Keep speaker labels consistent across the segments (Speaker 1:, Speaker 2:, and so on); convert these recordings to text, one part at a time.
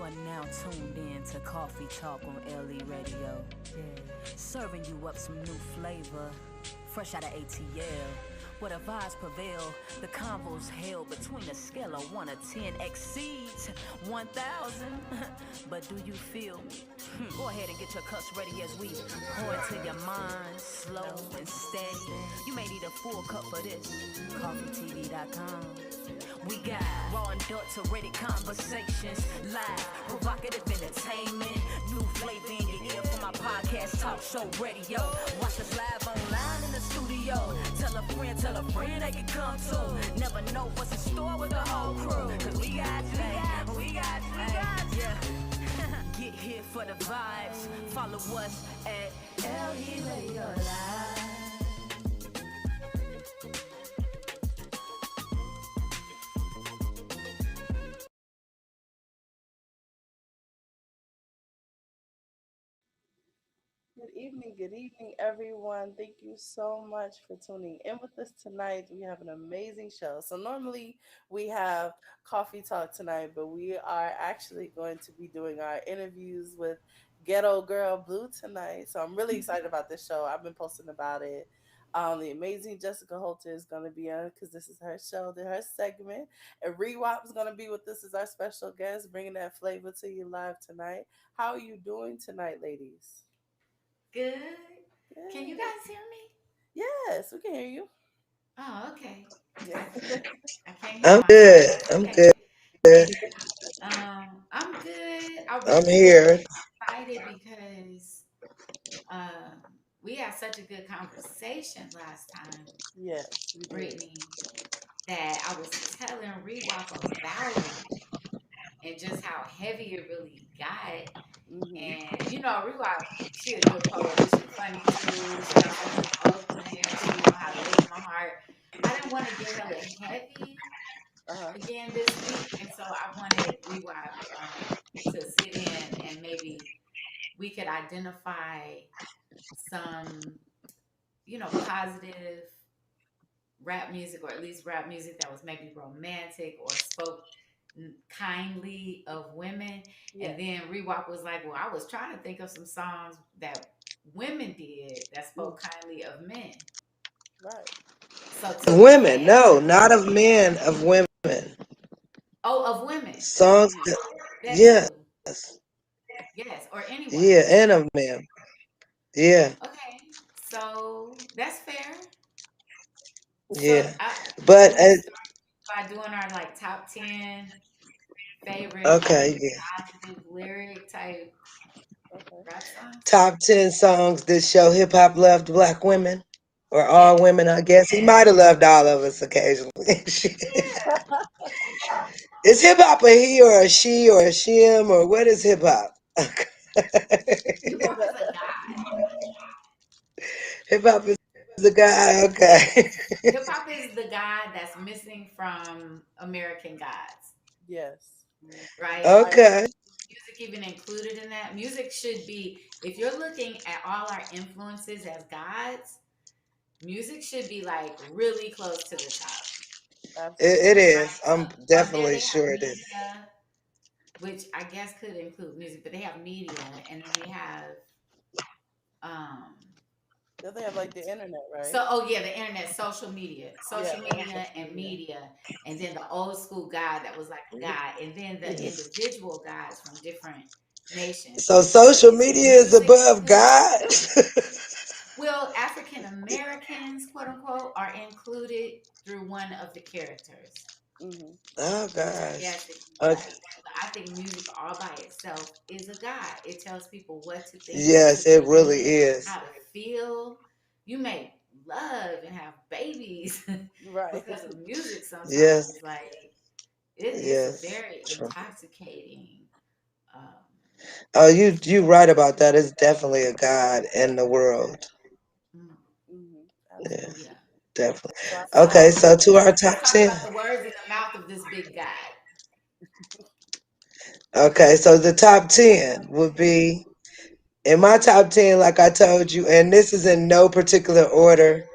Speaker 1: are now tuned in to Coffee Talk on LE Radio. Serving you up some new flavor, fresh out of ATL. Where the vibes prevail, the convo's held between a scale of 1 to 10 exceeds 1,000. But do you feel me? Go ahead and get your cups ready as we pour into your mind, slow and steady. You may need a full cup for this. CoffeeTV.com. We got raw and adulterated conversations, live, provocative entertainment, new flavor in your ear from my podcast, talk show radio. Watch us live online in the studio. Tell a friend they can come too. Never know what's in store with the whole crew. Cause we got you. Yeah. Get here for the vibes. Follow us at LE Radio Live.
Speaker 2: Good evening, everyone. Thank you so much for tuning in with us tonight. We have an amazing show. So normally we have Coffee Talk tonight, but we are actually going to be doing our interviews with Ghetto Girl Blue tonight. So I'm really excited about this show. I've been posting about it. The amazing Jessica Holter is going to be on because this is her show, her segment. And Rewop is going to be with us as our special guest, bringing that flavor to you live tonight. How are you doing tonight, ladies?
Speaker 3: Good. Can you guys hear me?
Speaker 2: Yes, we can hear you.
Speaker 3: Oh, okay.
Speaker 2: Yeah.
Speaker 3: I can't hear
Speaker 4: I'm
Speaker 3: myself.
Speaker 4: good. I'm
Speaker 3: Okay.
Speaker 4: good.
Speaker 3: I'm good. I
Speaker 4: I'm
Speaker 3: really
Speaker 4: here.
Speaker 3: excited because we had such a good conversation last time,
Speaker 2: Yes, we did.
Speaker 3: Brittany, that I was telling Rewop about it and just how heavy it really got. And you know, Rewop, she a good poet, but she funny too. She got such an Oakland. She know how to lift my heart. I didn't want to get hella heavy again this week, and so I wanted Rewop to sit in and maybe we could identify some, positive rap music, or at least rap music that was maybe romantic or spoke kindly of women. Yeah. And then Rewop was like, well, I was trying to think of some songs that women did that spoke kindly of men.
Speaker 2: Right.
Speaker 3: So
Speaker 4: women, no, not of men, of women.
Speaker 3: Oh, of women.
Speaker 4: Songs,
Speaker 3: that
Speaker 4: yes.
Speaker 3: Too. Yes, or anyone.
Speaker 4: Yeah, and of men. Yeah.
Speaker 3: Okay, so that's fair.
Speaker 4: Yeah.
Speaker 3: So
Speaker 4: But
Speaker 3: we start by doing our like top 10 favorite
Speaker 4: okay, yeah.
Speaker 3: positive lyric type rap songs.
Speaker 4: Top 10 songs that show hip hop loved black women. Or all women, I guess. He might have loved all of us occasionally. Is hip hop a he or a she or a shim, or what is hip hop?
Speaker 3: Hip hop is a god.
Speaker 4: Hip hop is a guy, okay.
Speaker 3: Hip hop is the god that's missing from American Gods.
Speaker 2: Yes.
Speaker 3: Right?
Speaker 4: Okay.
Speaker 3: Music even included in that. Music should be, if you're looking at all our influences as gods, music should be like really close to the top.
Speaker 4: It is.
Speaker 3: Right?
Speaker 4: I'm definitely sure it is.
Speaker 3: Which I guess could include music, but they have media, and then they have
Speaker 2: they have like the internet, right?
Speaker 3: So the internet, social media and media, and then the old school God that was like a God, and then the individual gods from different nations.
Speaker 4: So social media is above God.
Speaker 3: Well, African Americans, quote unquote, are included through one of the characters.
Speaker 4: Oh gosh.
Speaker 3: Yes, okay. I think music all by itself is a guide. It tells people what to think.
Speaker 4: Yes, it really is.
Speaker 3: How to feel. You may love and have babies, right? Because of music. Sometimes,
Speaker 4: yes.
Speaker 3: Like it's very intoxicating.
Speaker 4: Oh, you right about that. It's definitely a God in the world. Yeah, definitely. Okay, so to our top 10.
Speaker 3: About the words in the mouth of this big God.
Speaker 4: Okay, so the top 10 would be, in my top 10, like I told you, and this is in no particular order,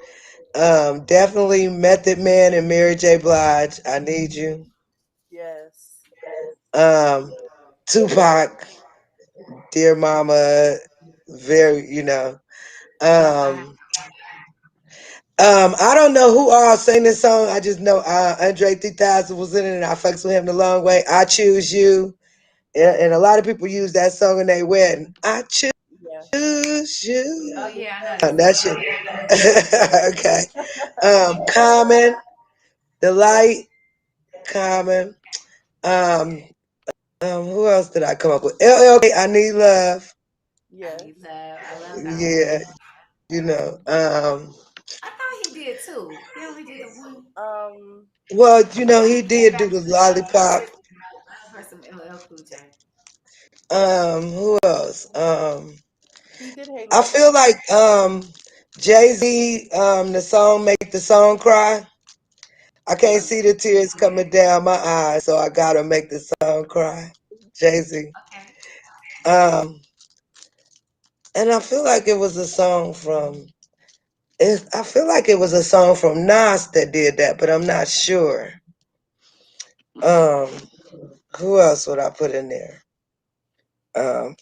Speaker 4: definitely Method Man and Mary J. Blige, I Need You.
Speaker 2: Yes.
Speaker 4: Tupac, Dear Mama, very,
Speaker 3: I
Speaker 4: Um, I don't know who all sang this song. I just know Andre 3000 was in it, and I fucks with him the long way. I Choose You. And a lot of people use that song in their wedding. I
Speaker 2: Yeah.
Speaker 4: choose
Speaker 3: oh
Speaker 4: you.
Speaker 3: yeah, I know that
Speaker 4: That
Speaker 3: song.
Speaker 4: shit. Okay. Common, The Light, Common. Um, who else did I come up with? LLK, I Need Love.
Speaker 3: I
Speaker 2: Yes.
Speaker 3: need love. I love that one.
Speaker 4: Yeah, you know.
Speaker 3: I thought he did two. He only did the one.
Speaker 2: Um,
Speaker 4: Well,
Speaker 3: I thought
Speaker 4: he
Speaker 3: he came
Speaker 4: did
Speaker 3: back
Speaker 4: do the
Speaker 3: for
Speaker 4: lollipop.
Speaker 3: some LL Cool J.
Speaker 4: Who else?
Speaker 2: he did Hey
Speaker 4: I
Speaker 2: Lover.
Speaker 4: feel like Jay-Z, the song Make the Song Cry. I can't
Speaker 2: Mm,
Speaker 4: see the tears coming down my eyes, so I gotta make the song cry. Jay-Z.
Speaker 3: Okay.
Speaker 4: Um, and I feel like it was a song from I feel like it was a song from Nas that did that, but I'm not sure. Um, who else would I put in there? Um,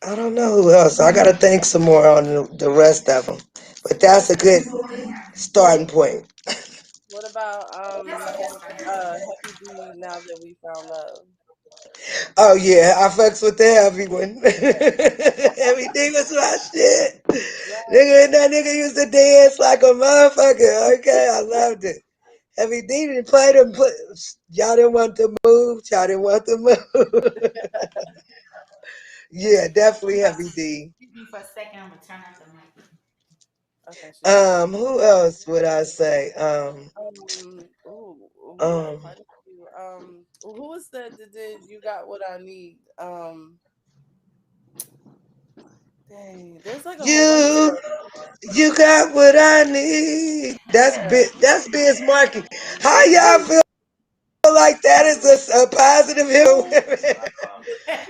Speaker 4: I don't know who else. I gotta think some more on the rest of them. But
Speaker 2: what
Speaker 4: that's
Speaker 2: ab-
Speaker 4: a good starting point.
Speaker 2: what about
Speaker 3: That's a good starting point.
Speaker 2: Heavy D, Now That We Found Love?
Speaker 4: Oh yeah, I fucks with the heavy one. Everything was my shit.
Speaker 2: Right.
Speaker 4: Nigga, that nigga used to dance like a motherfucker. Okay, I loved it. Heavy D didn't play them. Y'all didn't want to move. Y'all didn't want to move. Yeah, definitely Heavy D.
Speaker 3: Excuse me for a second. I'm gonna turn off the mic.
Speaker 2: Okay, she's still
Speaker 4: Who else would I say?
Speaker 2: we got
Speaker 4: Um,
Speaker 2: quite a few. Who was that that did You Got What I Need? Dang, there's like a whole bunch of
Speaker 4: you,
Speaker 2: them.
Speaker 4: you got what I need. That's
Speaker 2: Yeah.
Speaker 4: That's Biz Markie. How y'all feel like that is a positive
Speaker 2: Oh,
Speaker 4: hit?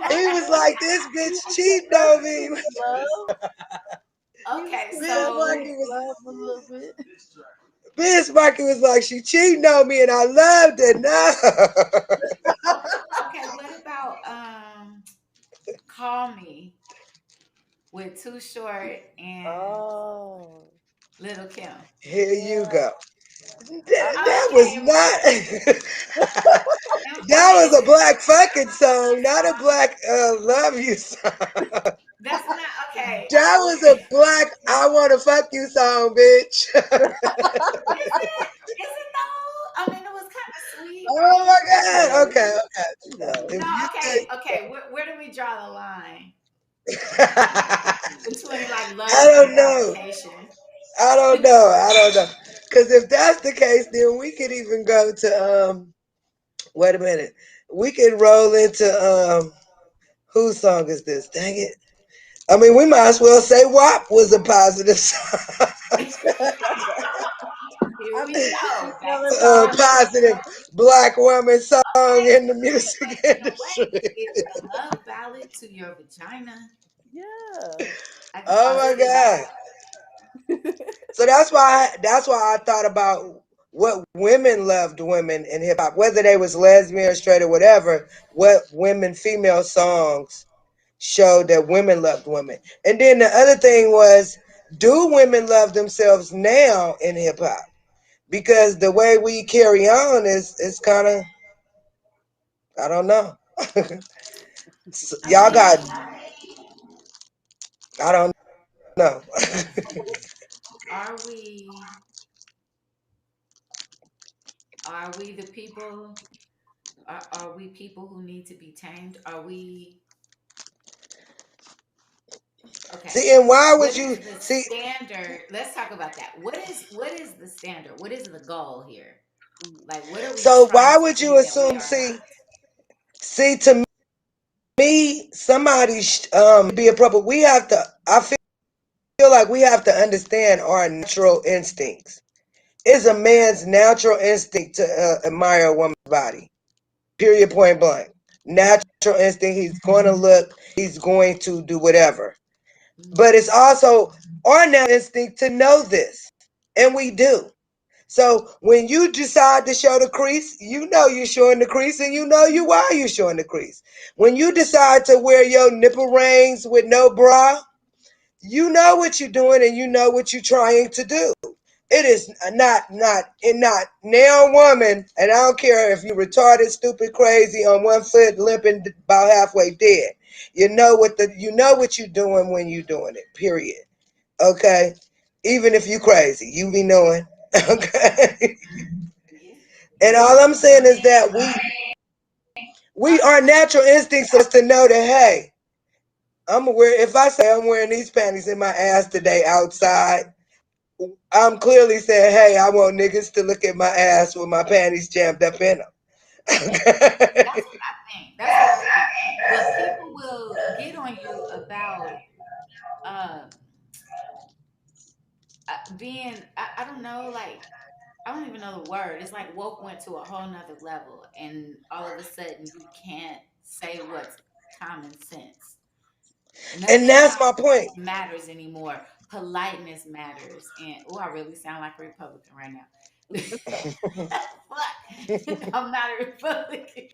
Speaker 4: He was
Speaker 2: right.
Speaker 4: like, this
Speaker 2: He
Speaker 4: bitch
Speaker 2: was
Speaker 4: cheating on
Speaker 2: confessing
Speaker 4: me.
Speaker 2: his love. He was
Speaker 3: Okay,
Speaker 4: Biz
Speaker 2: confessing
Speaker 3: so
Speaker 2: his
Speaker 4: Markie was
Speaker 2: love a little bit.
Speaker 4: Like, she cheating on me and I loved it. No.
Speaker 3: okay, what about Call Me with Too Short and
Speaker 2: Oh,
Speaker 3: Little Kim?
Speaker 4: Here you
Speaker 2: yeah.
Speaker 4: go.
Speaker 2: I
Speaker 4: That
Speaker 2: remember.
Speaker 4: was
Speaker 3: Okay,
Speaker 4: not. That
Speaker 3: okay,
Speaker 4: was a black fucking song, not a black love you song.
Speaker 3: that's not okay.
Speaker 4: That was a black I want to fuck you song, bitch.
Speaker 3: Is it? Is it though? I mean, it was kind of sweet,
Speaker 4: Oh
Speaker 3: right?
Speaker 4: my God.
Speaker 2: Yes,
Speaker 4: Okay, okay.
Speaker 2: yes.
Speaker 4: If
Speaker 3: No,
Speaker 4: you
Speaker 3: okay, okay. Where do we draw the line
Speaker 4: think.
Speaker 3: between like
Speaker 4: I
Speaker 3: love and
Speaker 4: don't know.
Speaker 3: provocation?
Speaker 4: I don't know. Because if that's the case, then we could even go to wait a minute. We could roll into whose song is this? Dang it. I mean, we might as well say WAP was a positive song.
Speaker 3: Here
Speaker 2: I
Speaker 3: we
Speaker 2: mean,
Speaker 3: go. Back
Speaker 2: Taylor
Speaker 3: to
Speaker 4: A
Speaker 2: Swift.
Speaker 3: positive.
Speaker 4: positive black woman song
Speaker 3: Okay,
Speaker 4: in the music
Speaker 3: but in a way,
Speaker 4: industry.
Speaker 3: it's a love ballad to your vagina.
Speaker 2: Yeah.
Speaker 3: I can
Speaker 4: Oh my
Speaker 3: consider that.
Speaker 4: God. So that's why I thought about what women loved women in hip hop, whether they was lesbian or straight or whatever, what women female songs showed that women loved women. And then the other thing was, do women love themselves now in hip hop? Because the way we carry on is kind of, I don't know.
Speaker 3: I
Speaker 4: Y'all got,
Speaker 3: mean,
Speaker 4: I don't know.
Speaker 3: are we are we the people? Are we people who need to be tamed? Are we okay?
Speaker 4: See, and why
Speaker 3: What
Speaker 4: would
Speaker 3: is
Speaker 4: you
Speaker 3: the
Speaker 4: see?
Speaker 3: standard? Let's talk about that. What is the standard? What is the goal here? Like, what are we
Speaker 4: So
Speaker 3: trying
Speaker 4: why
Speaker 3: to
Speaker 4: would you
Speaker 3: be that we
Speaker 4: assume?
Speaker 3: are not?
Speaker 4: See, to me, somebody be a proper. We have to. I feel like we have to understand our natural instincts. It's a man's natural instinct to admire a woman's body. Period. Point blank. Natural instinct. He's going to look. He's going to do whatever.
Speaker 3: Mm-hmm.
Speaker 4: But it's also our natural instinct to know this, and we do. So when you decide to show the crease, you know you're showing the crease and you know you why you're showing the crease. When you decide to wear your nipple rings with no bra, you know what you're doing and you know what you're trying to do. It is not now woman, and I don't care if you retarded, stupid, crazy, on one foot, limping about halfway dead. You know what you're doing when you're doing it. Period. Okay, even if you crazy, you be knowing. Okay,
Speaker 3: Yeah.
Speaker 4: and all I'm
Speaker 3: I
Speaker 4: saying is
Speaker 3: mean,
Speaker 4: that we our natural instincts is to know that hey, I'm aware. If I say I'm wearing these panties in my ass today outside, I'm clearly saying, hey, I want niggas to look at my ass with my panties jammed up in them.
Speaker 3: that's what I think. That's what I think. But people will get on you about uh, being, I don't know, like, I don't even know the word. It's like woke went to a whole nother level, and all of a sudden you can't say what's common sense.
Speaker 4: And
Speaker 3: Nothing
Speaker 4: that's
Speaker 3: common
Speaker 4: my point.
Speaker 3: sense matters anymore. Politeness matters. And oh, I really sound like a Republican right now. But I'm not a Republican.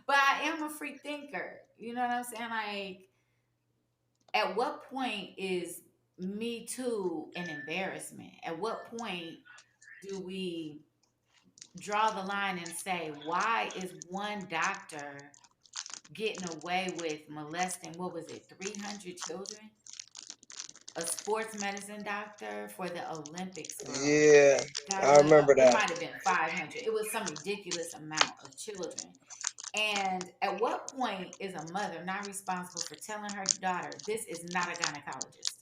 Speaker 3: But I am a free thinker. You know what I'm saying? Like, at what point is Me Too an embarrassment? At what point do we draw the line and say, why is one doctor getting away with molesting, what was it, 300 children? A sports medicine doctor for the Olympics, girl.
Speaker 4: Yeah,
Speaker 3: God
Speaker 4: I
Speaker 3: love,
Speaker 4: remember
Speaker 3: it
Speaker 4: that.
Speaker 3: might have been 500. It was some ridiculous amount of children. And at what point is a mother not responsible for telling her daughter, this is not a gynecologist?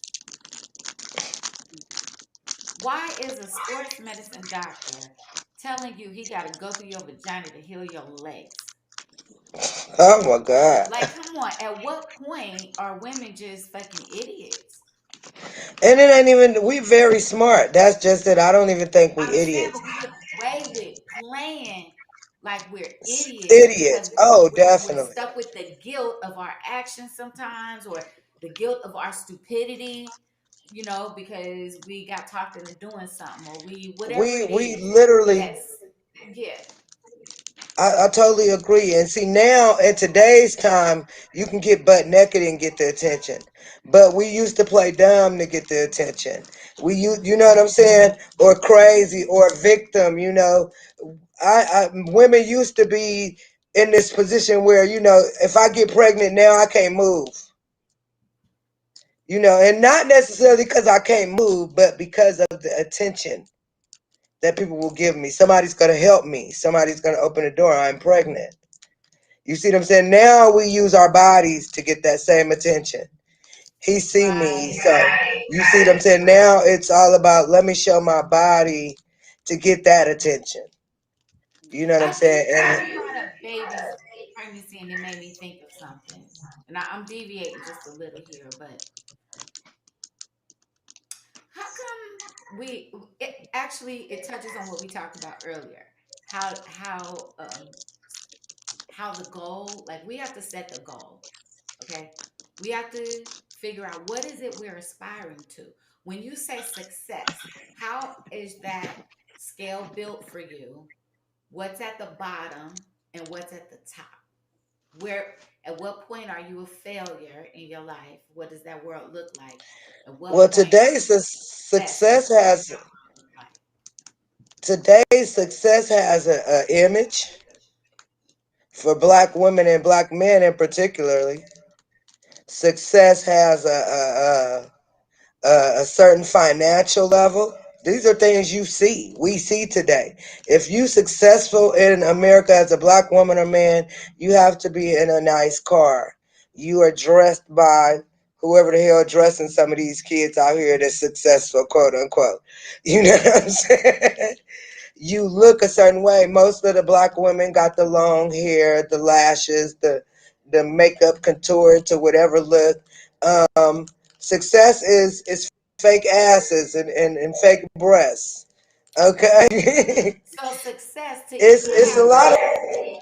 Speaker 3: Why is a sports medicine doctor telling you he got to go through your vagina to heal your legs?
Speaker 4: Oh my God.
Speaker 3: Like, come on. At what point are women just fucking idiots?
Speaker 4: And it ain't even, we very smart. That's just it. I don't even think we
Speaker 3: I understand,
Speaker 4: idiots.
Speaker 3: but we get away with playing like we're idiots because
Speaker 4: Idiots. Oh,
Speaker 3: we're
Speaker 4: definitely.
Speaker 3: stuck with the guilt of our actions sometimes, or the guilt of our stupidity, because we got talked into doing something, or whatever it
Speaker 4: We
Speaker 3: is.
Speaker 4: literally,
Speaker 3: That's, yeah.
Speaker 4: I totally agree. And see, now in today's time, you can get butt naked and get the attention. But we used to play dumb to get the attention. You know what I'm saying? Or crazy or victim. Women used to be in this position where if I get pregnant now, I can't move. And not necessarily because I can't move, but because of the attention that people will give me. Somebody's gonna help me. Somebody's gonna open the door. I'm pregnant. You see what I'm saying? Now we use our bodies to get that same attention. He see me,
Speaker 3: Right.
Speaker 4: so you see what I'm saying? Now it's all about let me show my body to get that attention. You know what I'm
Speaker 3: I think
Speaker 4: saying?
Speaker 3: you brought up babies, pregnancy, and it made me think of something. And I'm deviating just a little here, but how come it touches on what we talked about earlier? How the goal, like, we have to set the goal. Okay, we have to figure out what is it we're aspiring to. When you say success, how is that scale built for you? What's at the bottom and what's at the top? Where, at what point are you a failure in your life? What does that world look like? At
Speaker 4: Well,
Speaker 3: what point success
Speaker 4: success
Speaker 3: is what
Speaker 4: has
Speaker 3: you look like?
Speaker 4: today's success has a image for black women and black men in particularly. Success has a certain financial level. These are things we see today. If you successful in America as a black woman or man, you have to be in a nice car. You are dressed by whoever the hell dressing some of these kids out here that's successful, quote unquote. You know what I'm saying? You look a certain way. Most of the black women got the long hair, the lashes, the makeup contour to whatever look. Um, Success is fake asses and fake breasts. Okay,
Speaker 3: So success, to
Speaker 4: it's
Speaker 3: even
Speaker 4: it's a
Speaker 3: have
Speaker 4: lot of
Speaker 3: that,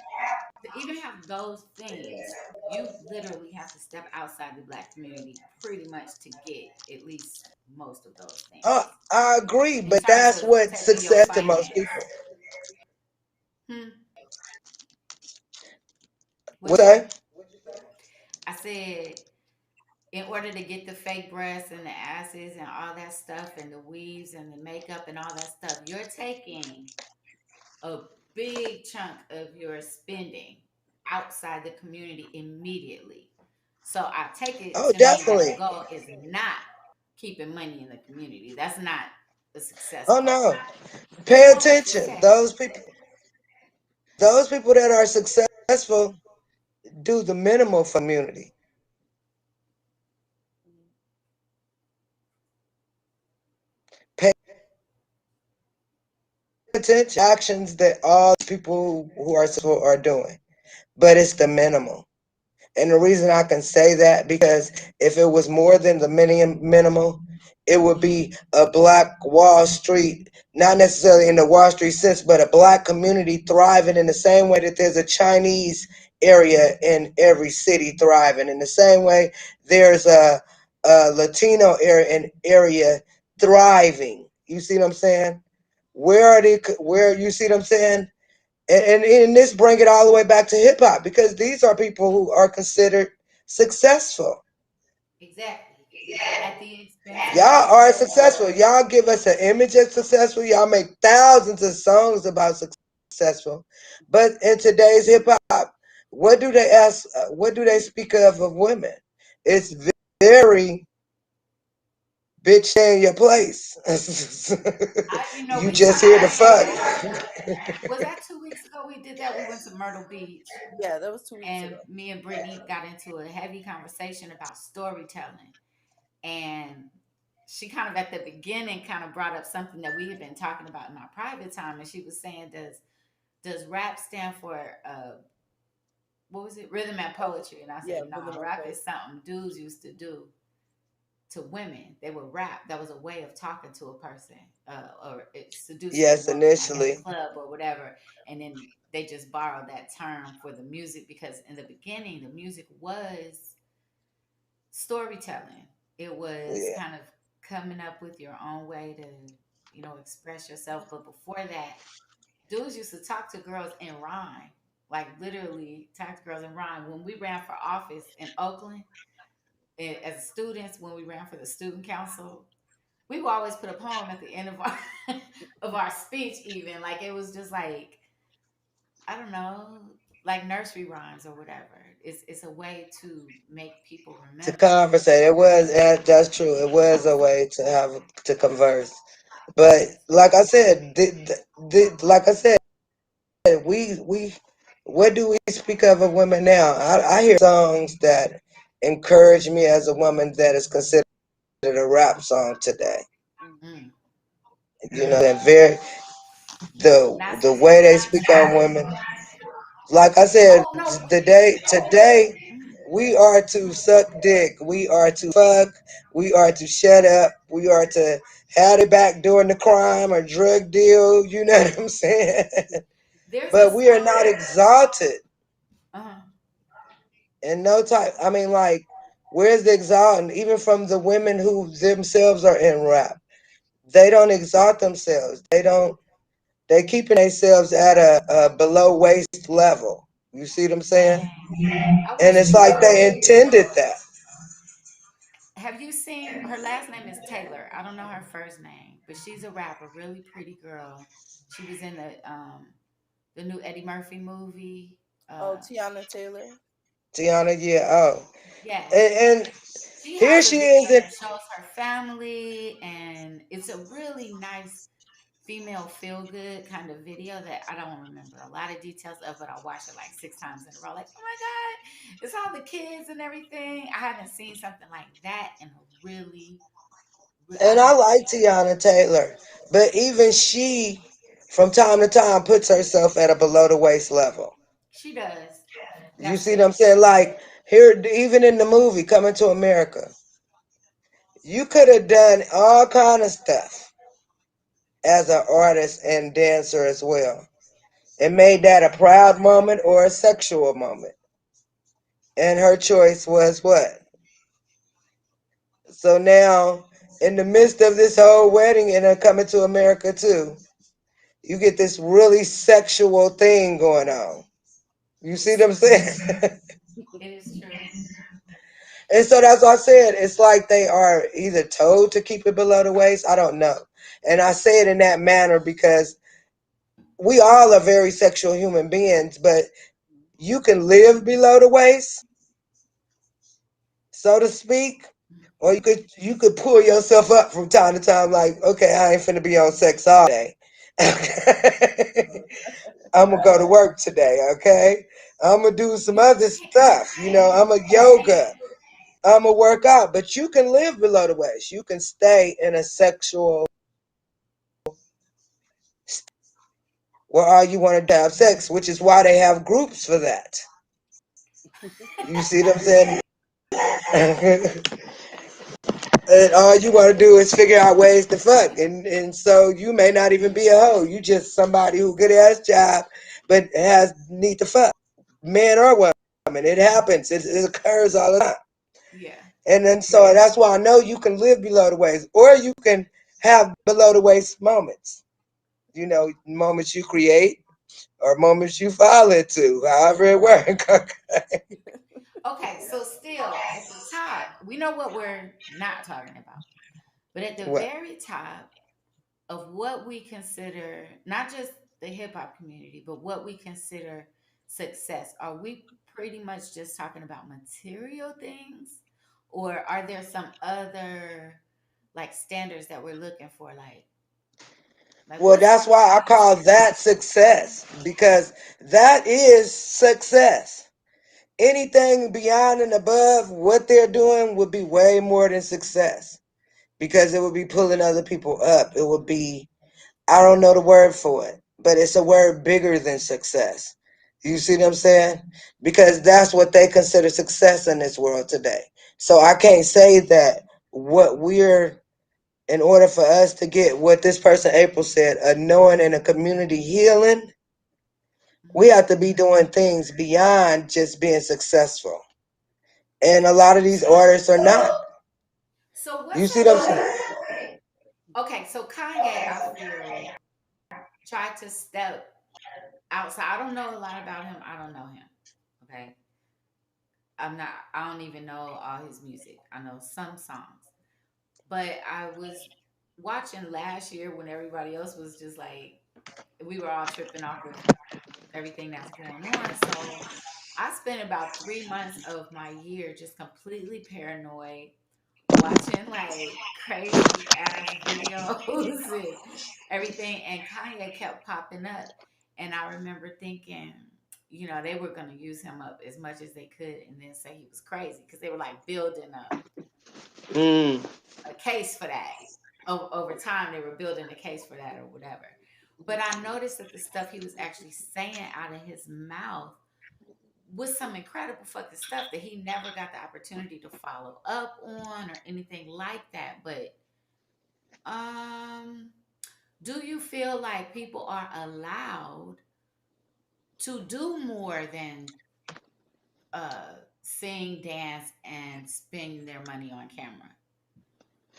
Speaker 3: even have those things, you literally have to step outside the black community pretty much to get at least most of those things
Speaker 4: I agree,
Speaker 3: in
Speaker 4: but
Speaker 3: terms
Speaker 4: that's
Speaker 3: of
Speaker 4: what
Speaker 3: taking your
Speaker 4: success to most
Speaker 3: finance.
Speaker 4: people.
Speaker 3: Hmm. What'd
Speaker 4: What
Speaker 3: you say?
Speaker 4: say?
Speaker 3: I said, in order to get the fake breasts and the asses and all that stuff and the weaves and the makeup and all that stuff, you're taking a big chunk of your spending outside the community immediately. So I take it
Speaker 4: Oh,
Speaker 3: to mean that the
Speaker 4: definitely.
Speaker 3: goal is not keeping money in the community. That's not a success
Speaker 4: Oh
Speaker 3: goal.
Speaker 4: no.
Speaker 3: What's
Speaker 4: Pay
Speaker 3: more of a
Speaker 4: attention.
Speaker 3: success?
Speaker 4: Those people that are successful do the minimal for community. Pay attention actions that all people who are successful are doing. But it's the minimal. And the reason I can say that because if it was more than the minimal, it would be a black Wall Street, not necessarily in the Wall Street sense, but a black community thriving in the same way that there's a Chinese area in every city thriving. In the same way, there's a Latino area thriving. You see what I'm saying? Where are they? Where you see what I'm saying? And this bring it all the way back to hip hop because these are people who are considered successful.
Speaker 3: Exactly. At the expense of
Speaker 4: Y'all
Speaker 3: other
Speaker 4: are
Speaker 3: people.
Speaker 4: successful. Y'all give us an image of successful. Y'all make thousands of songs about successful. But in today's hip hop, what do they ask? What do they speak of women? It's very bitch, stay in your place. You
Speaker 3: We
Speaker 4: just
Speaker 3: talked
Speaker 4: here to
Speaker 3: about that.
Speaker 4: fuck.
Speaker 3: Was that 2 weeks ago we did that? We went to Myrtle Beach
Speaker 2: Yeah, that was 2 weeks
Speaker 3: and
Speaker 2: ago.
Speaker 3: me and Brittany got into a heavy conversation about storytelling. And she kind of at the beginning kind of brought up something that we had been talking about in our private time. And she was saying, does rap stand for what was it? Rhythm and poetry. And I
Speaker 2: Yeah,
Speaker 3: said, no,
Speaker 2: rhythm and
Speaker 3: rap
Speaker 2: poetry.
Speaker 3: is something dudes used to do to women. They would rap. That was a way of talking to a person, or seducing a
Speaker 4: Yes,
Speaker 3: woman, like at a
Speaker 4: initially.
Speaker 3: club or whatever. And then they just borrowed that term for the music because in the beginning, the music was storytelling. It was
Speaker 4: Yeah.
Speaker 3: kind of coming up with your own way to, express yourself. But before that, dudes used to talk to girls in rhyme, like literally talk to girls in rhyme. When we ran for office in Oakland, as students, when we ran for the student council, we would always put a poem at the end of our of our speech. Even like it was just like I don't know, like nursery rhymes or whatever. It's a way to make people
Speaker 4: To
Speaker 3: remember.
Speaker 4: conversate. It was that's true. It was a way to have to converse. But
Speaker 3: Yes.
Speaker 4: like I said, like I said, we what do we speak of women now? I hear songs that encourage me as a woman that is considered a rap song today.
Speaker 2: Mm-hmm.
Speaker 3: Mm.
Speaker 4: And very
Speaker 3: Not
Speaker 4: the
Speaker 3: since you
Speaker 4: way they
Speaker 3: signed
Speaker 4: speak
Speaker 3: to
Speaker 4: on
Speaker 3: Coffee.
Speaker 4: women. Like I said,
Speaker 3: Oh no.
Speaker 4: today
Speaker 3: Mm.
Speaker 4: we are to suck dick. We are to fuck. We are to shut up. We are to have it back during the crime or drug deal. You know what I'm saying?
Speaker 3: There's a
Speaker 4: But we are not
Speaker 3: song.
Speaker 4: exalted
Speaker 3: Uh,
Speaker 4: in no type. I mean, like, where's the exalting? Even from the women who themselves are in rap, they don't exalt themselves. They don't. They keeping themselves at a below waist level. You see what I'm saying?
Speaker 3: yeah. I
Speaker 4: And
Speaker 3: wish
Speaker 4: it's
Speaker 3: we
Speaker 4: like
Speaker 3: would.
Speaker 4: they intended that.
Speaker 3: Have you seen her last name is Taylor? I don't know her first name, but she's a rapper, really pretty girl. She was in the new Eddie Murphy movie.
Speaker 2: Oh,
Speaker 3: Uh,
Speaker 2: Tiana Taylor.
Speaker 4: Tiana, yeah. Oh,
Speaker 3: yes,
Speaker 4: and
Speaker 3: she
Speaker 4: here
Speaker 3: has a
Speaker 4: she
Speaker 3: video
Speaker 4: is.
Speaker 3: that shows her family, and it's a really nice female feel good kind of video that I don't remember a lot of details of, but I watched it like 6 times in a row. Like, oh my god, it's all the kids and everything. I haven't seen something like that in a really, I
Speaker 4: And I
Speaker 3: have to
Speaker 4: like
Speaker 3: say,
Speaker 4: Tiana Taylor, but even she, from time to time, puts herself at a below the waist level.
Speaker 3: she does.
Speaker 4: You
Speaker 3: That's
Speaker 4: see what
Speaker 3: true.
Speaker 4: I'm saying? Like here, even in the movie Coming to America, you could have done all kind of stuff as an artist and dancer as well. and made that a proud moment or a sexual moment. And her choice was what? So now, in the midst of this whole wedding and her coming to America too, you get this really sexual thing going on. You see what I'm saying?
Speaker 3: It is true.
Speaker 4: And so that's what I said. It's like they are either told to keep it below the waist. I don't know. And I say it in that manner because we all are very sexual human beings, but you can live below the waist, so to speak, or you could pull yourself up from time to time, like, okay, I ain't finna be on sex all day. I'm gonna go to work today, okay? I'm gonna do some
Speaker 3: You
Speaker 4: other stuff, I'm a yoga. I'm gonna work out, but you can live below the waist. You can stay in a sexual where all you want to have sex, which is why they have groups for that. You see what I'm saying? And all you want to do is figure out ways to fuck, and so you may not even be a hoe. You just somebody who good ass job, but has need to fuck, man or woman. It happens. It occurs all the time.
Speaker 3: yeah.
Speaker 4: And then so that's why I know you can live below the waist, or you can have below the waist moments. Moments you create or moments you fall into, however it works.
Speaker 3: Okay, so still at the top, we know what we're not talking about. But at the
Speaker 4: What?
Speaker 3: very top of what we consider, not just the hip hop community, but what we consider success, are we pretty much just talking about material things? Or are there some other like standards that we're looking for? Like
Speaker 4: Well,
Speaker 3: what's
Speaker 4: that's
Speaker 3: our
Speaker 4: why I call that success because that is success. Anything beyond and above what they're doing would be way more than success because it would be pulling other people up. It would be, I don't know the word for it, but it's a word bigger than success. You see what I'm saying? Because that's what they consider success in this world today. So I can't say that what we're in order for us to get what this person April said, a knowing and a community healing, we
Speaker 3: Mhm.
Speaker 4: have to be doing things beyond just being successful. And a lot of these artists are not.
Speaker 3: So
Speaker 4: You
Speaker 3: what's
Speaker 4: see
Speaker 3: that
Speaker 4: what I'm
Speaker 3: like?
Speaker 4: saying?
Speaker 3: Okay, so Kanye, I feel, tried to step outside. I don't know a lot about him. I don't know him. Okay. I don't even know all his music. I know some songs. But I was watching last year when everybody else was just like, we were all tripping off of everything that's going on. So I spent about 3 months of my year just completely paranoid, watching like crazy ass videos and everything. And Kanye kept popping up. And I remember thinking, they were going to use him up as much as they could and then say he was crazy because they were like building
Speaker 4: Mm.
Speaker 3: a case for that. Over time, they were building a case for that or whatever. But I noticed that the stuff he was actually saying out of his mouth was some incredible fucking stuff that he never got the opportunity to follow up on or anything like that. But um, do you feel like people are allowed to do more than uh sing, dance, and spend their money on camera?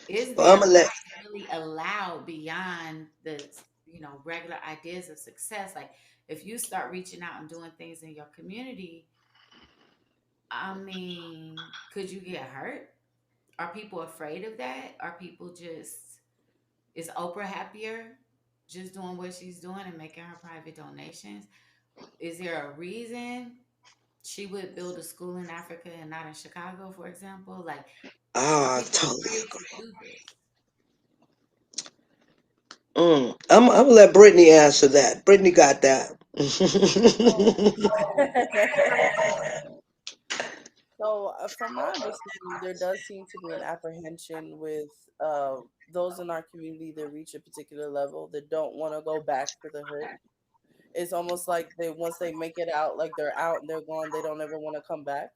Speaker 3: Is
Speaker 4: Well, I'm
Speaker 3: there
Speaker 4: gonna let.
Speaker 3: much really allowed beyond the regular ideas of success? Like if you start reaching out and doing things in your community, I mean, could you get hurt? Are people afraid of that? Are people just, is Oprah happier just doing what she's doing and making her private donations? Is there a reason she would build a school in Africa and not in Chicago, for example? Like, are
Speaker 4: Oh, I
Speaker 3: people
Speaker 4: totally
Speaker 3: afraid to
Speaker 4: agree.
Speaker 3: do this?
Speaker 4: I'm gonna let Brittany answer that. Brittany got that.
Speaker 2: So, from my understanding, there does seem to be an apprehension with those in our community that reach a particular level that don't want to go back to the hood. It's almost like they once they make it out, like they're out and they're gone, they don't ever want to come back.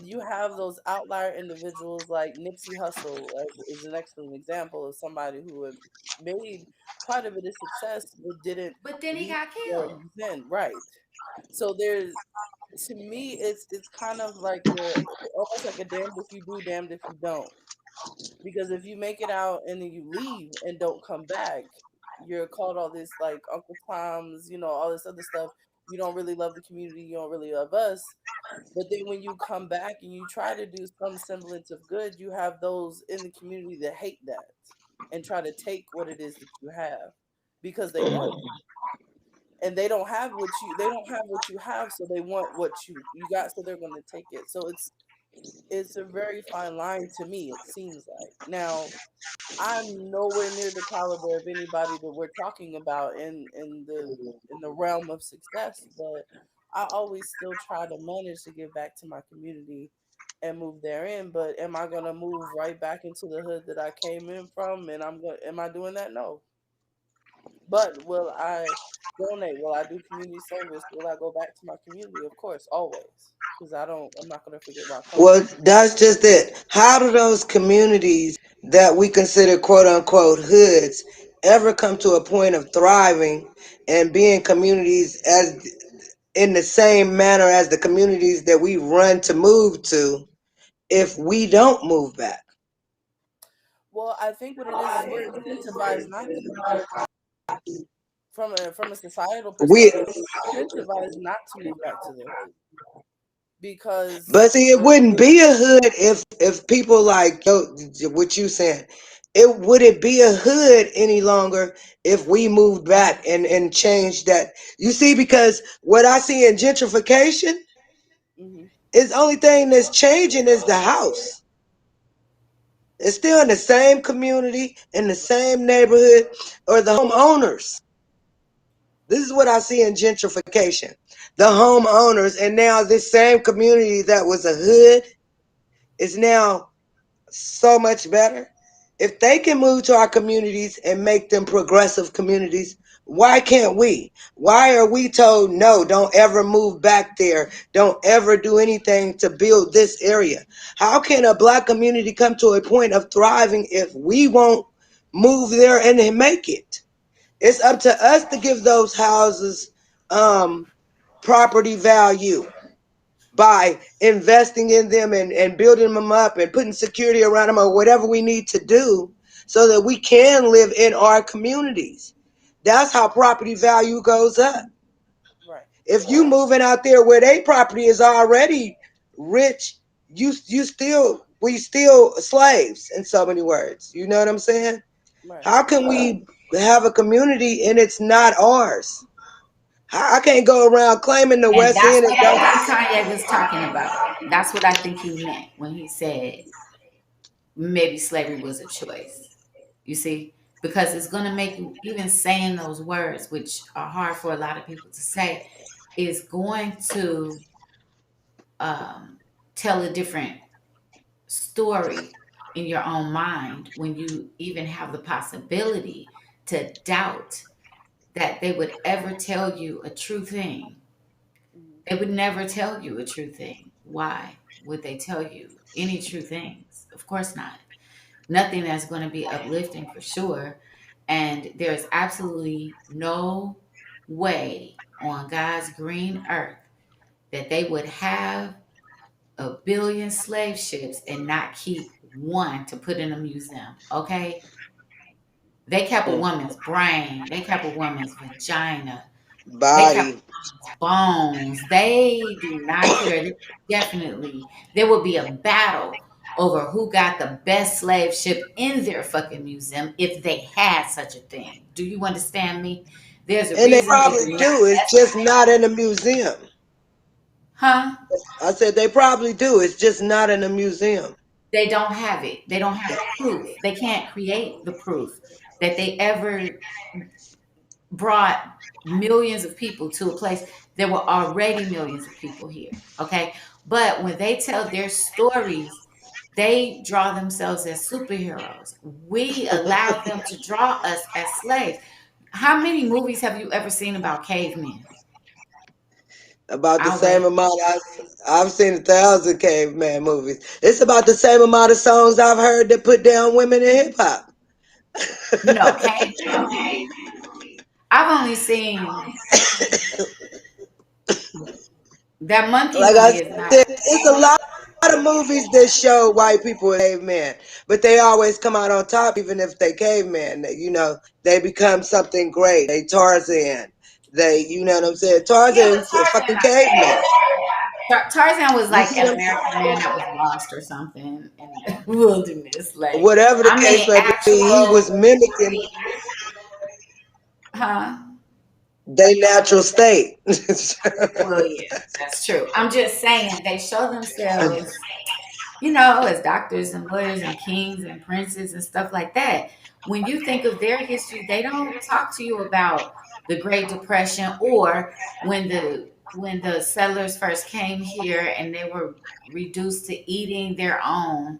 Speaker 2: You have those outlier individuals like Nipsey Hussle as an excellent example of somebody who had made quite a bit of success but didn't
Speaker 3: But then he
Speaker 2: leave
Speaker 3: got
Speaker 2: where
Speaker 3: killed.
Speaker 2: he's in. Right. So there's, to me, it's kind of like almost like a damned if you do, damned if you don't. Because if you make it out and then you leave and don't come back, you're called all this like Uncle Tom's, all this other stuff. You don't really love the community, you don't really love us. But then when you come back and you try to do some semblance of good, you have those in the community that hate that and try to take what it is that you have because they know you. And they don't have what you have, so they want what you got, so they're going to take it. So it's a very fine line to me, it seems like. Now, I'm nowhere near the caliber of anybody that we're talking about in the realm of success, but I always still try to manage to give back to my community and move therein. But am I gonna move right back into the hood that I came in from? And am I doing that? No. But will I donate? Will I do community service? Will I go back to my community? Of course, always, because I'm not gonna forget where I come
Speaker 4: Well,
Speaker 2: from.
Speaker 4: that's just it. How do those communities that we consider quote unquote hoods ever come to a point of thriving and being communities as in the same manner as the communities that we run to move to if we don't move back?
Speaker 2: Well, I think what it is we're incentivized not to. From a societal
Speaker 4: We
Speaker 2: perspective, we're incentivized not to move back to the hood because
Speaker 4: But see, it wouldn't be a hood if people like what you saying. It wouldn't be a hood any longer if we moved back and changed that. You see, because what I see in gentrification
Speaker 2: hmm
Speaker 4: is the only thing that's changing is the house. It's still in the same community, in the same neighborhood, or the homeowners. This is what I see in gentrification. The homeowners, and now this same community that was a hood is now so much better. If they can move to our communities and make them progressive communities, why can't we? Why are we told no, don't ever move back there? Don't ever do anything to build this area? How can a black community come to a point of thriving if we won't move there and make it? It's up to us to give those houses property value by investing in them and building them up and putting security around them or whatever we need to do so that we can live in our communities. That's how property value goes up.
Speaker 2: right,
Speaker 4: If you moving out there where they property is already rich, you still we still slaves in so many words. You know what I'm saying?
Speaker 2: right.
Speaker 4: How can we have a community and it's not ours? I can't go around claiming the
Speaker 3: And
Speaker 4: West
Speaker 3: that's
Speaker 4: End and
Speaker 3: what I
Speaker 4: don't.
Speaker 3: think Kanye was talking about. That's what I think he meant when he said maybe slavery was a choice. You see? Because it's going to make you, even saying those words, which are hard for a lot of people to say, is going to um, tell a different story in your own mind when you even have the possibility to doubt that they would ever tell you a true thing.
Speaker 2: hmm
Speaker 3: They would never tell you a true thing. Why would they tell you any true things? Of course not. Nothing that's going to be uplifting for sure. And there's absolutely no way on God's green earth that they would have a billion slave ships and not keep one to put in a museum. Okay? They kept a woman's brain, they kept a woman's vagina, they kept
Speaker 4: Body.
Speaker 3: bones. They do not care. Definitely, there will be a battle over who got the best slave ship in their fucking museum if they had such a thing. Do you understand me? There's a
Speaker 4: And they
Speaker 3: reason they
Speaker 4: probably
Speaker 3: do not
Speaker 4: do. It's just
Speaker 3: estimate.
Speaker 4: not in a museum.
Speaker 3: Huh?
Speaker 4: I said they probably do. It's just not in a museum.
Speaker 3: They don't have it. They don't have proof. They can't create the proof that they ever brought millions of people to a place. There were already millions of people here. Okay. But when they tell their stories, they draw themselves as superheroes. We allow them to draw us as slaves. How many movies have you ever seen about cavemen?
Speaker 4: About the
Speaker 3: I'll
Speaker 4: same
Speaker 3: wait.
Speaker 4: amount I've seen 1,000 caveman movies. It's about the same amount of songs I've heard that put down women in hip hop.
Speaker 3: No, caveman movies. I've only seen that monkey
Speaker 4: Like I
Speaker 3: movie is
Speaker 4: said,
Speaker 3: not.
Speaker 4: it's a lot of movies that show white people as cavemen, but they always come out on top, even if they caveman. They become something great. They Tarzan. You know what I'm saying?
Speaker 3: Yeah, but
Speaker 4: Tarzan's a
Speaker 3: Tarzan
Speaker 4: fucking
Speaker 3: not
Speaker 4: caveman.
Speaker 3: Tarzan was
Speaker 4: You
Speaker 3: like
Speaker 4: see
Speaker 3: an
Speaker 4: what I'm
Speaker 3: American
Speaker 4: saying?
Speaker 3: man that was lost or something in the wilderness. Like,
Speaker 4: Whatever the
Speaker 3: I
Speaker 4: case
Speaker 3: mean,
Speaker 4: may be, he was
Speaker 3: actual,
Speaker 4: mimicking
Speaker 3: huh?
Speaker 4: their natural state.
Speaker 3: Well, yeah, that's true. I'm just saying they show themselves, as doctors and lawyers and kings and princes and stuff like that. When you think of their history, they don't talk to you about the Great Depression or when the settlers first came here and they were reduced to eating their own,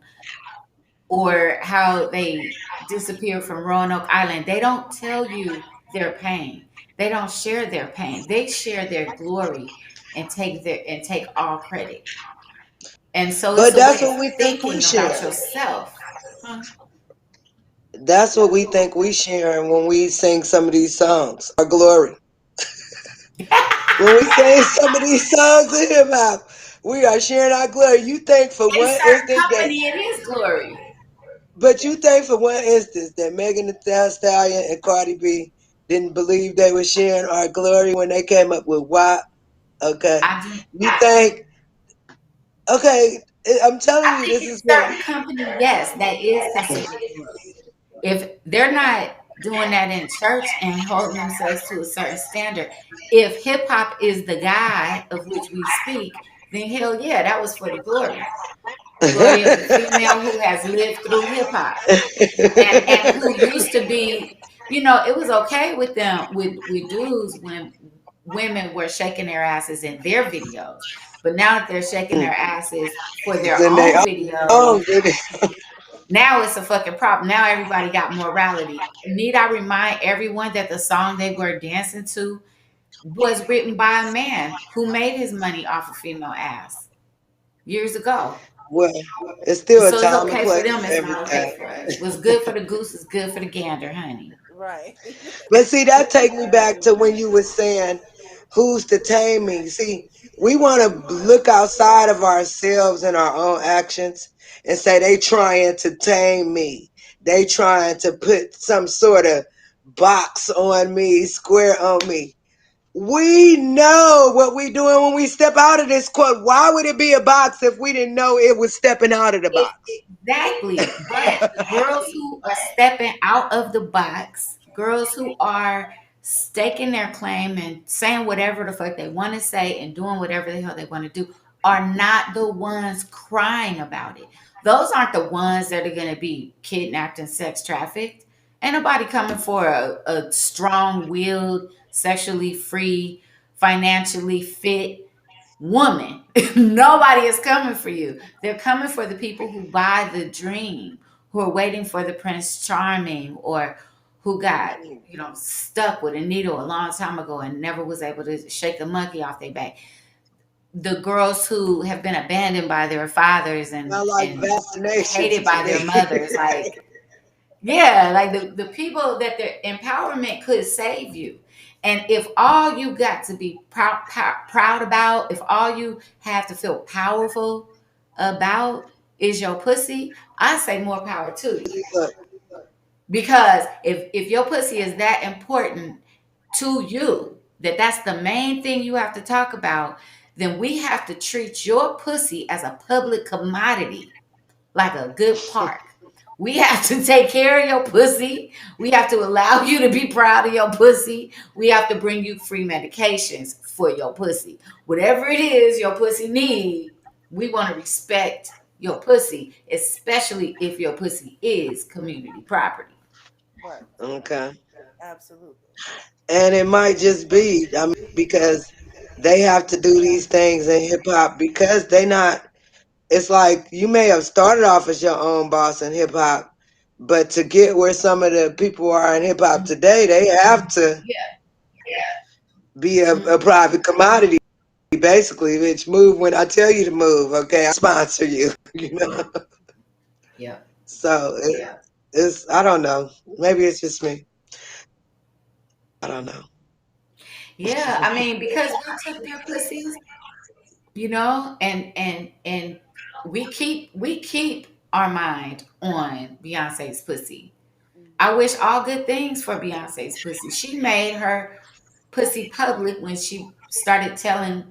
Speaker 3: or how they disappeared from Roanoke Island. They don't tell you their pain. They don't share their pain. They share their glory and take all credit. And so it's
Speaker 4: But
Speaker 3: a
Speaker 4: that's
Speaker 3: way of
Speaker 4: what we think we
Speaker 3: thinking about
Speaker 4: share.
Speaker 3: yourself. Huh?
Speaker 4: That's what we think we sharing when we sing some of these songs. Our glory. When we sing some of these songs in hip hop, we are sharing our glory. You think for
Speaker 3: In
Speaker 4: one
Speaker 3: certain
Speaker 4: instant that,
Speaker 3: company, it is glory.
Speaker 4: but you think for one instance that Megan Thee Stallion and Cardi B didn't believe they were sharing our glory when they came up with WAP? Okay.
Speaker 3: I do.
Speaker 4: You think, okay, I'm telling
Speaker 3: I
Speaker 4: you,
Speaker 3: think
Speaker 4: this
Speaker 3: in
Speaker 4: is what,
Speaker 3: certain company, yes, that is considered glory. If they're not doing that in church and holding themselves to a certain standard, if hip hop is the guy of which we speak, then hell yeah, that was for the glory. Glory of the female who has lived through hip hop and who used to be, it was okay with them with dudes when women were shaking their asses in their videos. But now that they're shaking their asses for their
Speaker 4: then they
Speaker 3: own
Speaker 4: own
Speaker 3: videos,
Speaker 4: it.
Speaker 3: now it's a fucking problem. Now everybody got morality. Need I remind everyone that the song they were dancing to was written by a man who made his money off of female ass years ago?
Speaker 4: Well, it's still a
Speaker 3: So it's
Speaker 4: time and
Speaker 3: okay for
Speaker 4: place
Speaker 3: them.
Speaker 4: for
Speaker 3: It's not okay
Speaker 4: everything.
Speaker 3: for us. What's good for the goose is good for the gander, honey.
Speaker 2: Right.
Speaker 4: But see, that take me back to when you were saying, "Who's to tame me?" See, we want to look outside of ourselves and our own actions and say they trying to tame me. They trying to put some sort of box on me, square on me. We know what we doing when we step out of this quote. Why would it be a box if we didn't know it was stepping out of the box?
Speaker 3: Exactly. But girls who are stepping out of the box, girls who are staking their claim and saying whatever the fuck they want to say and doing whatever the hell they want to do, are not the ones crying about it. Those aren't the ones that are going to be kidnapped and sex trafficked. Ain't nobody coming for a strong willed, sexually free, financially fit woman. Nobody is coming for you. They're coming for the people who buy the dream, who are waiting for the Prince Charming, or who got, stuck with a needle a long time ago and never was able to shake a monkey off their back. The girls who have been abandoned by their fathers and
Speaker 4: Sound like
Speaker 3: and
Speaker 4: vaccinations
Speaker 3: hated
Speaker 4: to
Speaker 3: by their
Speaker 4: me.
Speaker 3: mothers, like, yeah, like the people that their empowerment could save you. And if all you got to be proud about, if all you have to feel powerful about is your pussy, I say more power to you.
Speaker 4: Look,
Speaker 3: Because if your pussy is that important to you, that's the main thing you have to talk about, then we have to treat your pussy as a public commodity, like a good park. We have to take care of your pussy. We have to allow you to be proud of your pussy. We have to bring you free medications for your pussy. Whatever it is your pussy need, we want to respect your pussy, especially if your pussy is community property.
Speaker 2: Right.
Speaker 4: okay.
Speaker 2: Absolutely.
Speaker 4: And it might just be, I mean, because they have to do these things in hip hop because they not, it's like you may have started off as your own boss in hip hop, but to get where some of the people are in hip hop today, they have to
Speaker 3: Yeah.
Speaker 4: be a
Speaker 3: Mhm.
Speaker 4: private commodity basically, bitch, move when I tell you to move. Okay, I sponsor you.
Speaker 3: Yep.
Speaker 4: So it's I don't know. Maybe it's just me. I don't know.
Speaker 3: Yeah, I mean, because we took their pussies, and we keep our mind on Beyonce's pussy. I wish all good things for Beyonce's pussy. She made her pussy public when she started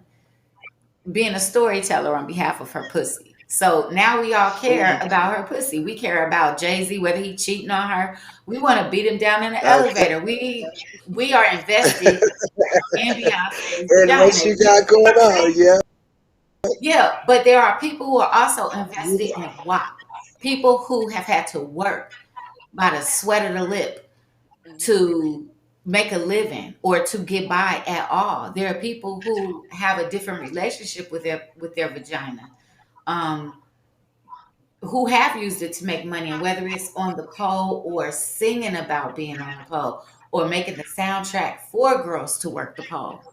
Speaker 3: being a storyteller on behalf of her pussy. So now we all care about her pussy. We care about Jay-Z, whether he cheating on her. We want to beat him down in the
Speaker 4: Okay.
Speaker 3: elevator. We are invested in Beyonce's
Speaker 4: And what
Speaker 3: vagina.
Speaker 4: you got going on? Yeah.
Speaker 3: Yeah, but there are people who are also invested in WAP. People who have had to work by the sweat of the lip to make a living or to get by at all. There are people who have a different relationship with their vagina, um, who have used it to make money, and whether it's on the pole or singing about being on the pole or making the soundtrack for girls to work the pole,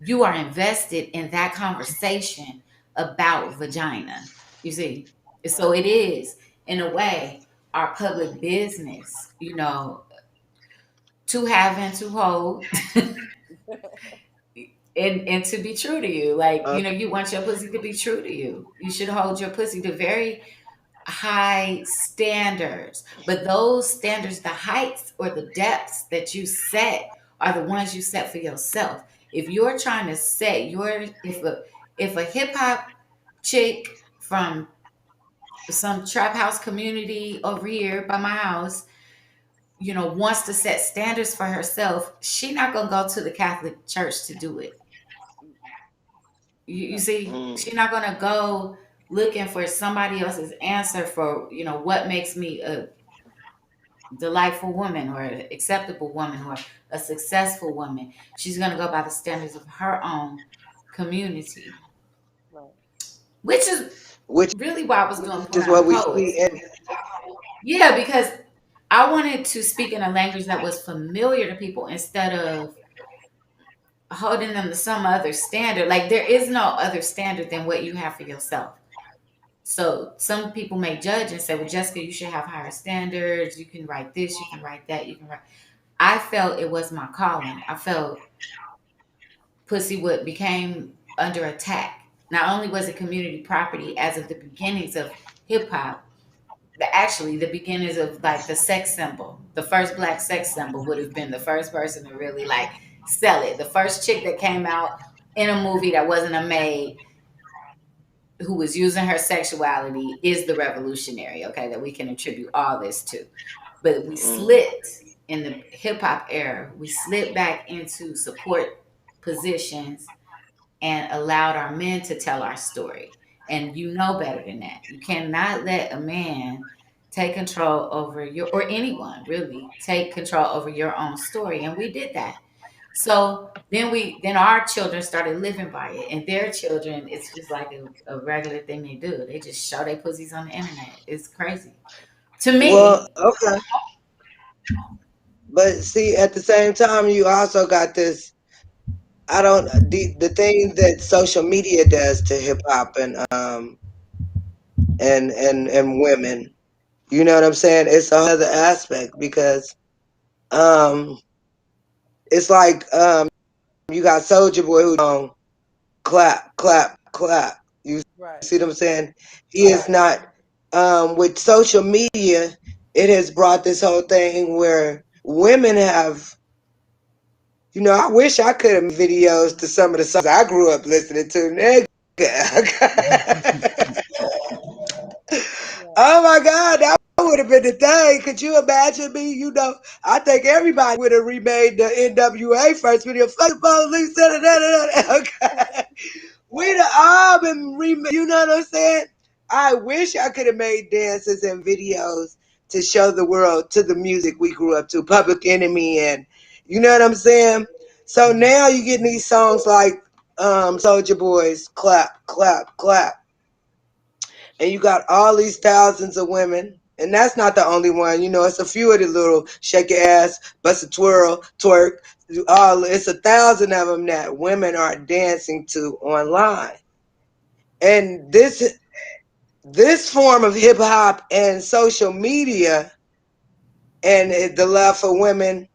Speaker 3: you are invested in that conversation about vagina. You see, so it is in a way our public business, to have and to hold. And to be true to you, like, you want your pussy to be true to you. You should hold your pussy to very high standards, but those standards, the heights or the depths that you set, are the ones you set for yourself. If you're trying to set your if a hip hop chick from some trap house community over here by my house, wants to set standards for herself, she not gonna go to the Catholic Church to do it. You
Speaker 2: No.
Speaker 3: see, she's not gonna go looking for somebody else's answer for what makes me a delightful woman or an acceptable woman or a successful woman. She's gonna go by the standards of her own community,
Speaker 2: Right.
Speaker 3: which is
Speaker 4: Which
Speaker 3: really why I was doing
Speaker 4: is what
Speaker 3: Punany
Speaker 4: we see.
Speaker 3: Poets.
Speaker 4: And
Speaker 3: Yeah, because I wanted to speak in a language that was familiar to people instead of holding them to some other standard. Like, there is no other standard than what you have for yourself. So some people may judge and say, well, Jessica, you should have higher standards. You can write this, you can write that, you can write. I felt it was my calling. I felt Pussywood became under attack. Not only was it community property as of the beginnings of hip hop, but actually the beginnings of like the sex symbol. The first black sex symbol would have been the first person to really like sell it. The first chick that came out in a movie that wasn't a maid, who was using her sexuality, is the revolutionary, okay, that we can attribute all this to. But we slipped in the hip hop era, we slipped back into support positions and allowed our men to tell our story. And you know better than that. You cannot let a man take control over or anyone really take control over your own story. And we did that. So then our children started living by it, and their children, it's just like a regular thing they do. They just show their pussies on the internet. It's crazy to
Speaker 4: well,
Speaker 3: me.
Speaker 4: okay. But see, at the same time, you also got this. I don't the thing that social media does to hip hop and women. You know what I'm saying? It's a whole other aspect because um it's like you got Soldier Boy who's on clap, clap, clap. You
Speaker 2: Right.
Speaker 4: see what I'm saying? He is not with social media, it has brought this whole thing where women have I wish I could have made videos to some of the songs I grew up listening to. Nigga.
Speaker 2: Yeah.
Speaker 4: Oh my God, that would have been the thing. Could you imagine me? I think everybody would have remade the NWA first video. Fuck the police. Okay. We'd have all been remade. You know what I'm saying? I wish I could have made dances and videos to show the world to the music we grew up to, Public Enemy, and you know what I'm saying? So now you getting these songs like Soldier Boys, clap, clap, clap. And you got all these thousands of women And that's not the only one. It's a few of the little shake your ass, bust a twirl, twerk. It's 1,000 of them that women are dancing to online. And this form of hip hop and social media and the love for women,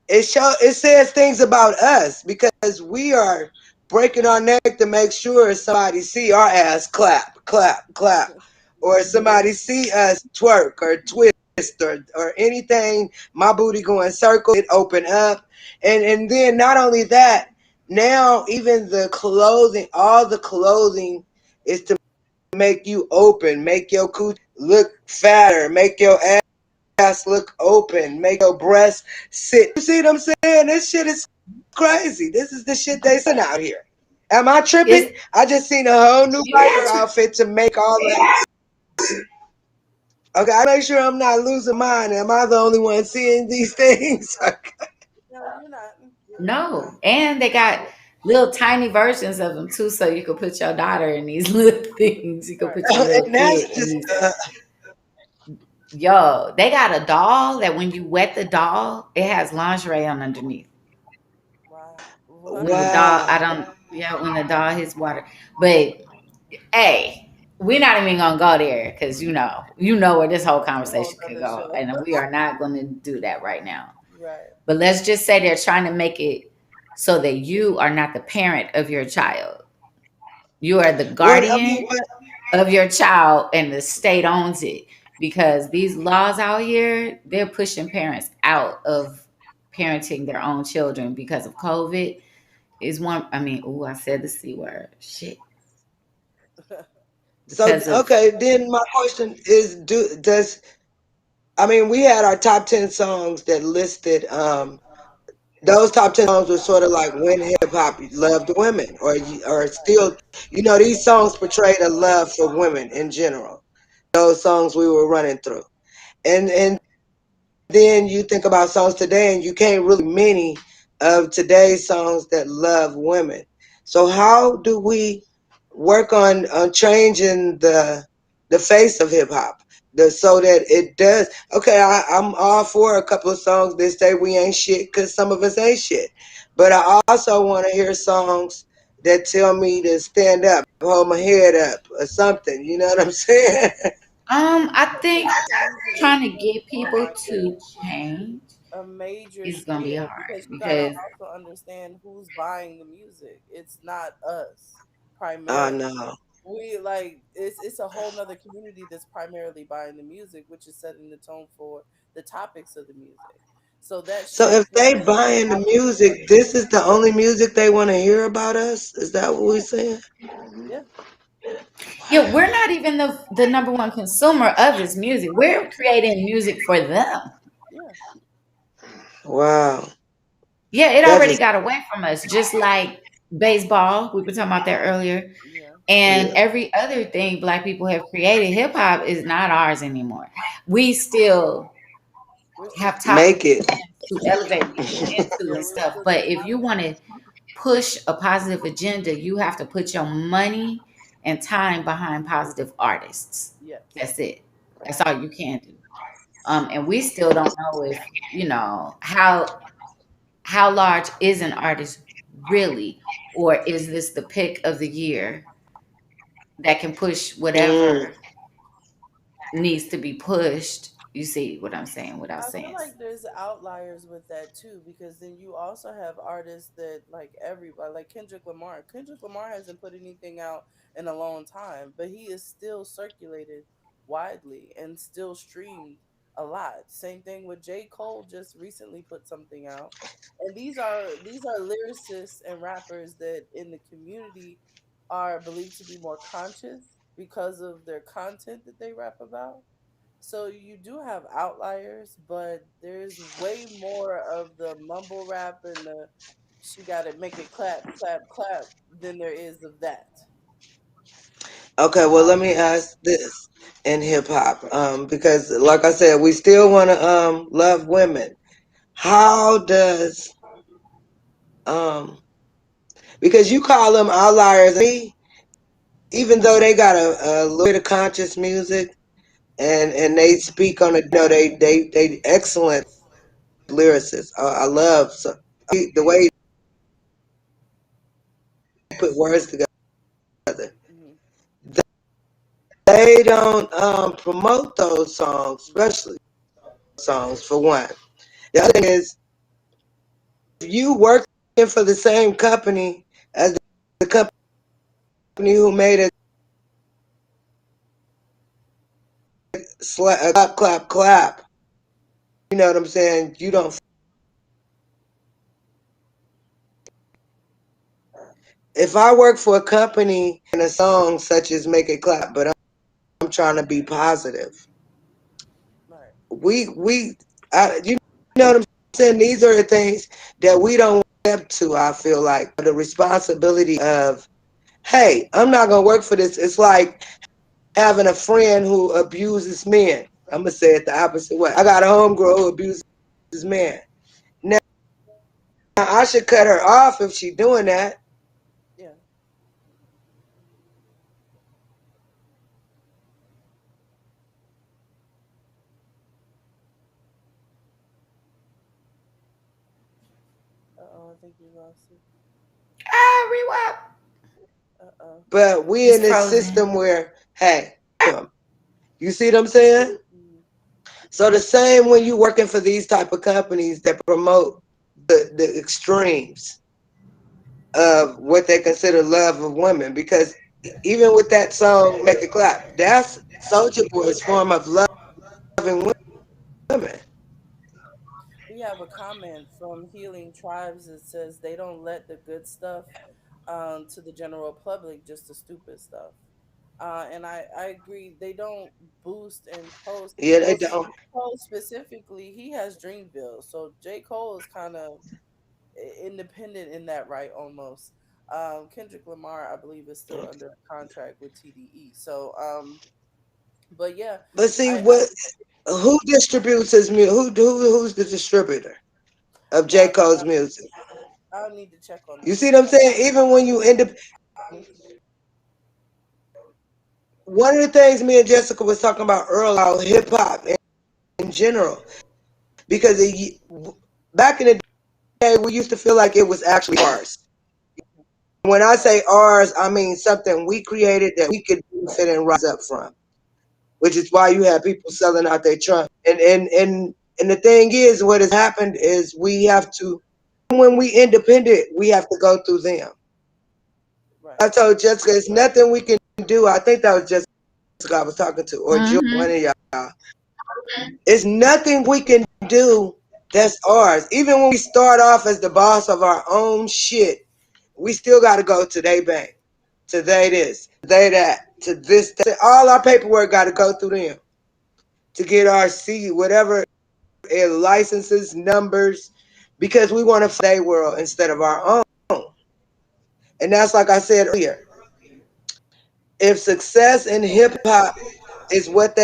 Speaker 4: it says things about us because we are breaking our neck to make sure somebody see our ass clap, clap, clap, or somebody see us twerk or twist or anything. My booty going circle, it open up, and then not only that, now even the clothing, all the clothing is to make you open, make your coochie look fatter, make your ass look open, make your breasts sit. You see what I'm saying? This shit is crazy. This is the shit they send out here. Am I tripping?
Speaker 3: It's
Speaker 4: I just seen a whole new
Speaker 3: you're
Speaker 4: biker
Speaker 3: not tri-
Speaker 4: outfit to make all that. Okay, I make sure I'm not losing mine. Am I the only one seeing these things?
Speaker 2: No, you're not. You're not.
Speaker 3: no, and they got little tiny versions of them too, so you could put your daughter in these little things. You could
Speaker 2: Right.
Speaker 3: put your little
Speaker 4: And that's
Speaker 3: kid in
Speaker 4: just
Speaker 3: these. Yo, they got a doll that when you wet the doll, it has lingerie on underneath.
Speaker 2: Wow.
Speaker 3: When the
Speaker 2: What?
Speaker 3: doll,
Speaker 4: wow.
Speaker 3: I don't, yeah, when the doll hits water. But hey, we're not even gonna go there because you know where this whole
Speaker 2: That's a whole
Speaker 3: conversation could
Speaker 2: nother
Speaker 3: go,
Speaker 2: show.
Speaker 3: and we are not going to do that right now.
Speaker 2: Right.
Speaker 3: But let's just say they're trying to make it so that you are not the parent of your child. You are the
Speaker 4: What I mean,
Speaker 3: guardian of your child, and the state owns it. Because these laws out here, they're pushing parents out of parenting their own children because of COVID. Is one, I mean, oh, I said the C word. Shit.
Speaker 4: so
Speaker 3: Because of,
Speaker 4: okay. Then my question is: does I mean we had our top 10 songs that listed. Those top 10 songs were sort of like when hip hop loved women, or still, these songs portrayed a love for women in general. Those songs we were running through, and then you think about songs today, and you can't really many of today's songs that love women. So how do we work on changing the face of hip hop, so that it does? Okay, I'm all for a couple of songs that say we ain't shit because some of us ain't shit, but I also want to hear songs that tell me to stand up, hold my head up, or something. You know what I'm saying?
Speaker 3: I
Speaker 2: I think
Speaker 3: think
Speaker 2: changing
Speaker 3: trying to get
Speaker 2: on
Speaker 3: people
Speaker 2: like
Speaker 3: to change
Speaker 2: a major
Speaker 3: is gonna be
Speaker 2: scale
Speaker 3: hard
Speaker 2: because you gotta
Speaker 3: because
Speaker 2: also understand who's buying the music. It's not us
Speaker 4: Oh
Speaker 2: primarily.
Speaker 4: no.
Speaker 2: We like it's a whole nother community that's primarily buying the music, which is setting the tone for the topics of the music. So that
Speaker 4: So
Speaker 2: shift
Speaker 4: if
Speaker 2: has
Speaker 4: they
Speaker 2: to
Speaker 4: buying the
Speaker 2: happen.
Speaker 4: music, this is the only music they want to hear about us? Is that what we're
Speaker 2: Yeah,
Speaker 4: saying?
Speaker 2: yeah,
Speaker 3: yeah, we're not even the number one consumer of this music. We're creating music for them.
Speaker 2: yeah,
Speaker 4: Wow.
Speaker 3: Yeah, it
Speaker 4: That
Speaker 3: already
Speaker 4: just
Speaker 3: got away from us, just like baseball. We were talking about that earlier.
Speaker 2: yeah.
Speaker 3: And
Speaker 4: yeah.
Speaker 3: every other thing black people have created, hip hop is not ours anymore. We still
Speaker 2: We're still
Speaker 3: have
Speaker 4: Make
Speaker 3: topics
Speaker 4: it.
Speaker 3: to elevate people into
Speaker 2: yeah,
Speaker 3: and
Speaker 2: we're
Speaker 3: stuff.
Speaker 2: still
Speaker 3: But
Speaker 2: doing
Speaker 3: if you want to push a positive agenda, you have to put your money and time behind positive artists.
Speaker 2: yes.
Speaker 3: That's it. That's all you can do. And we still don't know if how large is an artist really, or is this the pick of the year that can push
Speaker 4: Mm.
Speaker 3: whatever needs to be pushed. You see what I'm saying without
Speaker 2: I feel
Speaker 3: saying.
Speaker 2: like there's outliers with that too, because then you also have artists that like everybody, like Kendrick Lamar. Kendrick Lamar hasn't put anything out in a long time, but he is still circulated widely and still streamed a lot. Same thing with J. Cole, just recently put something out. And these are lyricists and rappers that in the community are believed to be more conscious because of their content that they rap about. So you do have outliers, but there's way more of the mumble rap and the she got to make it clap, clap, clap than there is of that.
Speaker 4: Okay, well let me ask this in hip hop. Because like I said, we still wanna love women. How does um because you call them outliers, me, even though they got a little bit of conscious music, and they speak on it. They excellent lyricists. I love the way they put words together.
Speaker 2: Mm-hmm.
Speaker 4: They don't promote those songs, especially songs for one. The other thing is, if you working for the same company as the company who made it clap clap clap, you know what I'm saying? You don't. If I work for a company and a song such as Make It Clap, but I'm trying to be positive,
Speaker 2: Right.
Speaker 4: you know what I'm saying? These are the things that we don't accept to. I feel like the responsibility of, hey, I'm not gonna work for this. It's like having a friend who abuses men. I'm gonna say it the opposite way. I got a homegirl who abuses men. Now I should cut her off if she's doing that.
Speaker 2: Yeah. Uh-oh, I think you lost it.
Speaker 3: Ah, rewap.
Speaker 2: Uh-oh.
Speaker 4: But we
Speaker 3: It's
Speaker 4: in this
Speaker 3: frozen.
Speaker 4: system where, hey, you see what I'm saying?
Speaker 2: Mm-hmm.
Speaker 4: So the same when you working for these type of companies that promote the extremes of what they consider love of women, because even with that song "Make It Clap," that's Soldier Boy's form of loving women.
Speaker 2: We have a comment from Healing Tribes that says they don't let the good stuff to the general public, just the stupid stuff. And I agree. They don't boost and post.
Speaker 4: Yeah, they
Speaker 2: Well, J.
Speaker 4: don't.
Speaker 2: Cole specifically, he has Dreamville. So J. Cole is kind of independent in that right almost. Kendrick Lamar, I believe, is still under a contract with TDE. So, but yeah,
Speaker 4: But see,
Speaker 2: I
Speaker 4: what who distributes his music? Who's the distributor of J.
Speaker 2: well,
Speaker 4: Cole's music?
Speaker 2: I'll need to check on
Speaker 4: You
Speaker 2: that.
Speaker 4: see what I'm saying? Even when you end up, one of the things me and Jessica was talking about earlier, about hip hop in general, because back in the day, we used to feel like it was actually ours. When I
Speaker 2: Right.
Speaker 4: say ours, I mean something we created that we could benefit and rise up from, which is why you have people selling out their trunk. And the thing is, what has happened is we have to, when we independent, we have to go through them.
Speaker 2: Right.
Speaker 4: I told Jessica, it's nothing we can do. I think that was Jessica I was talking to, or Jill, one
Speaker 3: Mm-hmm.
Speaker 4: of y'all. It's nothing we can do that's ours. Even when we start off as the boss of our own shit, we still got to go to their bank, to they this, to they that, to this. All our paperwork got to go through them to get our C, whatever, licenses, numbers, because we want to their world instead of our own. And that's like I said earlier. If success in hip hop is what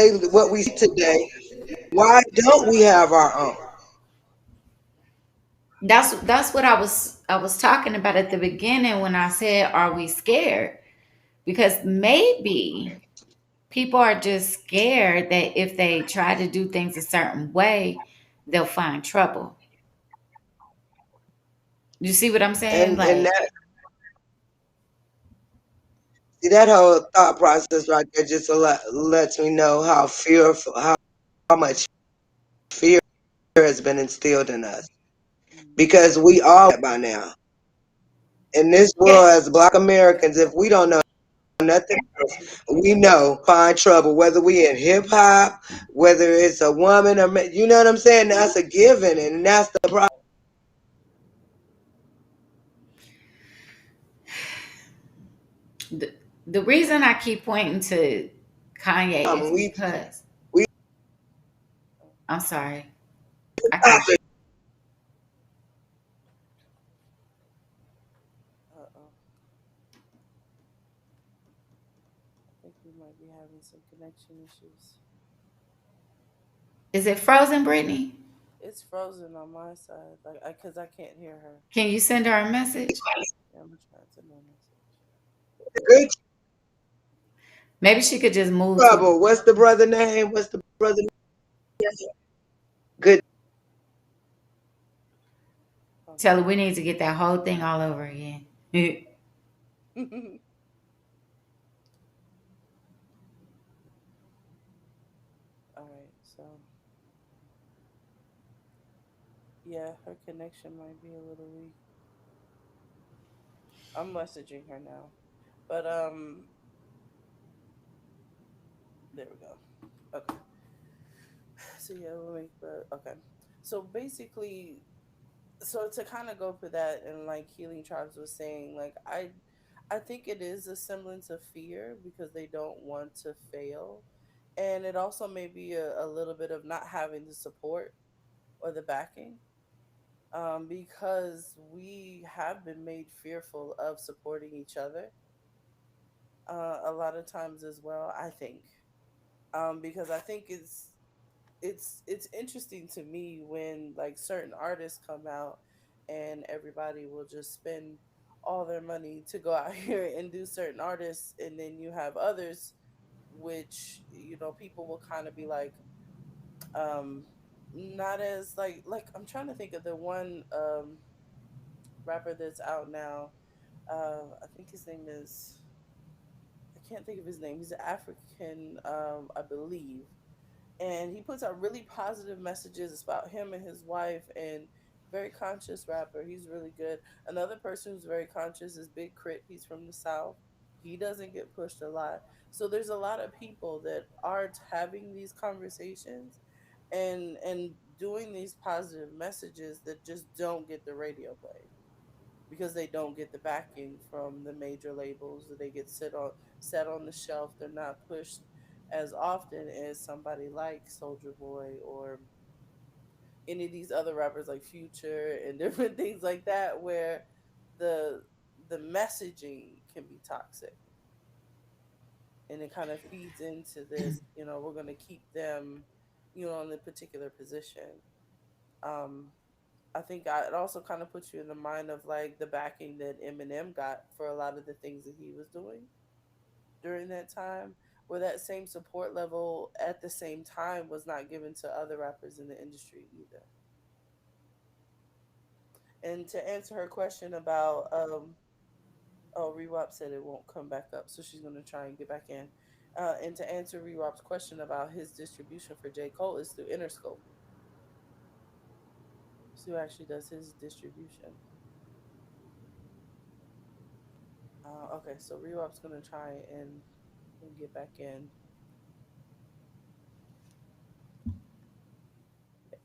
Speaker 4: we see today, why don't we have our own?
Speaker 3: That's what I was talking about at the beginning when I said, "Are we scared?" Because maybe people are just scared that if they try to do things a certain way, they'll find trouble. You see what I'm saying?
Speaker 4: And
Speaker 3: Like,
Speaker 4: that see that whole thought process right there just lets me know how fearful, how much fear has been instilled in us,
Speaker 2: Mm-hmm.
Speaker 4: because we all by now in this
Speaker 3: yeah,
Speaker 4: world as Black Americans, if we don't know nothing else, we know find trouble, whether we in hip hop, whether it's a woman or you know what I'm saying. That's a given, and that's the
Speaker 3: the, the reason I keep pointing to Kanye is
Speaker 4: problem.
Speaker 3: because
Speaker 4: We
Speaker 3: I'm sorry, I can't.
Speaker 2: Uh-oh. I think we might be having some connection issues.
Speaker 3: Is it frozen, Brittany?
Speaker 2: It's frozen on my side, like because I can't hear her.
Speaker 3: Can you send her a message?
Speaker 2: Yeah, I'm gonna try to send her a message.
Speaker 4: good
Speaker 3: Maybe she could just move to
Speaker 4: Trouble. What's the brother name? What's the brother name? Good.
Speaker 3: tell her
Speaker 2: Okay.
Speaker 3: we need to get that whole thing all over again.
Speaker 2: All right. So yeah, her connection might be a little weak. I'm messaging her now. But there we go. Okay. So yeah, we'll make the okay. So basically, so to kind of go for that, and like Healing Tribes was saying, like I think it is a semblance of fear because they don't want to fail, and it also may be a little bit of not having the support or the backing, because we have been made fearful of supporting each other a lot of times as well. I think, because I think it's interesting to me when like certain artists come out and everybody will just spend all their money to go out here and do certain artists, and then you have others which people will kind of be like, um not as like I'm trying to think of the one rapper that's out now. I think his name is, I can't think of his name. He's an African, I believe, and he puts out really positive messages. It's about him and his wife, and very conscious rapper. He's really good. Another person who's very conscious is Big Crit. He's from the South. He doesn't get pushed a lot. So there's a lot of people that aren't having these conversations and doing these positive messages that just don't get the radio play because they don't get the backing from the major labels. They get set on the shelf. They're not pushed as often as somebody like Soldier Boy or any of these other rappers like Future and different things like that, where the the messaging can be toxic, and it kind of feeds into this. We're going to keep them, in the particular position. Um, I think it also kind of puts you in the mind of like the backing that Eminem got for a lot of the things that he was doing during that time, where that same support level at the same time was not given to other rappers in the industry either. And to answer her question about, oh, Rewap said it won't come back up, so she's gonna try and get back in. And to answer Rewap's question about his distribution for J. Cole is through Interscope. Sue actually does his distribution. Okay, so Rewap's gonna try and get back in. Yeah,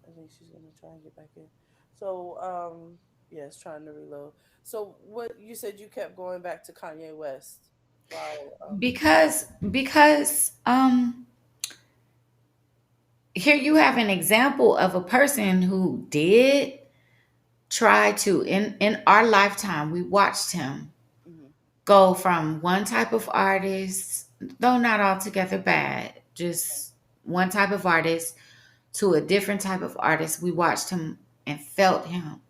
Speaker 2: I think she's gonna try and get back in. So, yeah, it's trying to reload. So, what you said, you kept going back to Kanye West while,
Speaker 3: because here you have an example of a person who did try to in our lifetime we watched him
Speaker 2: mhm,
Speaker 3: go from one type of artist, though not altogether bad, just one type of artist to a different type of artist. We watched him and felt him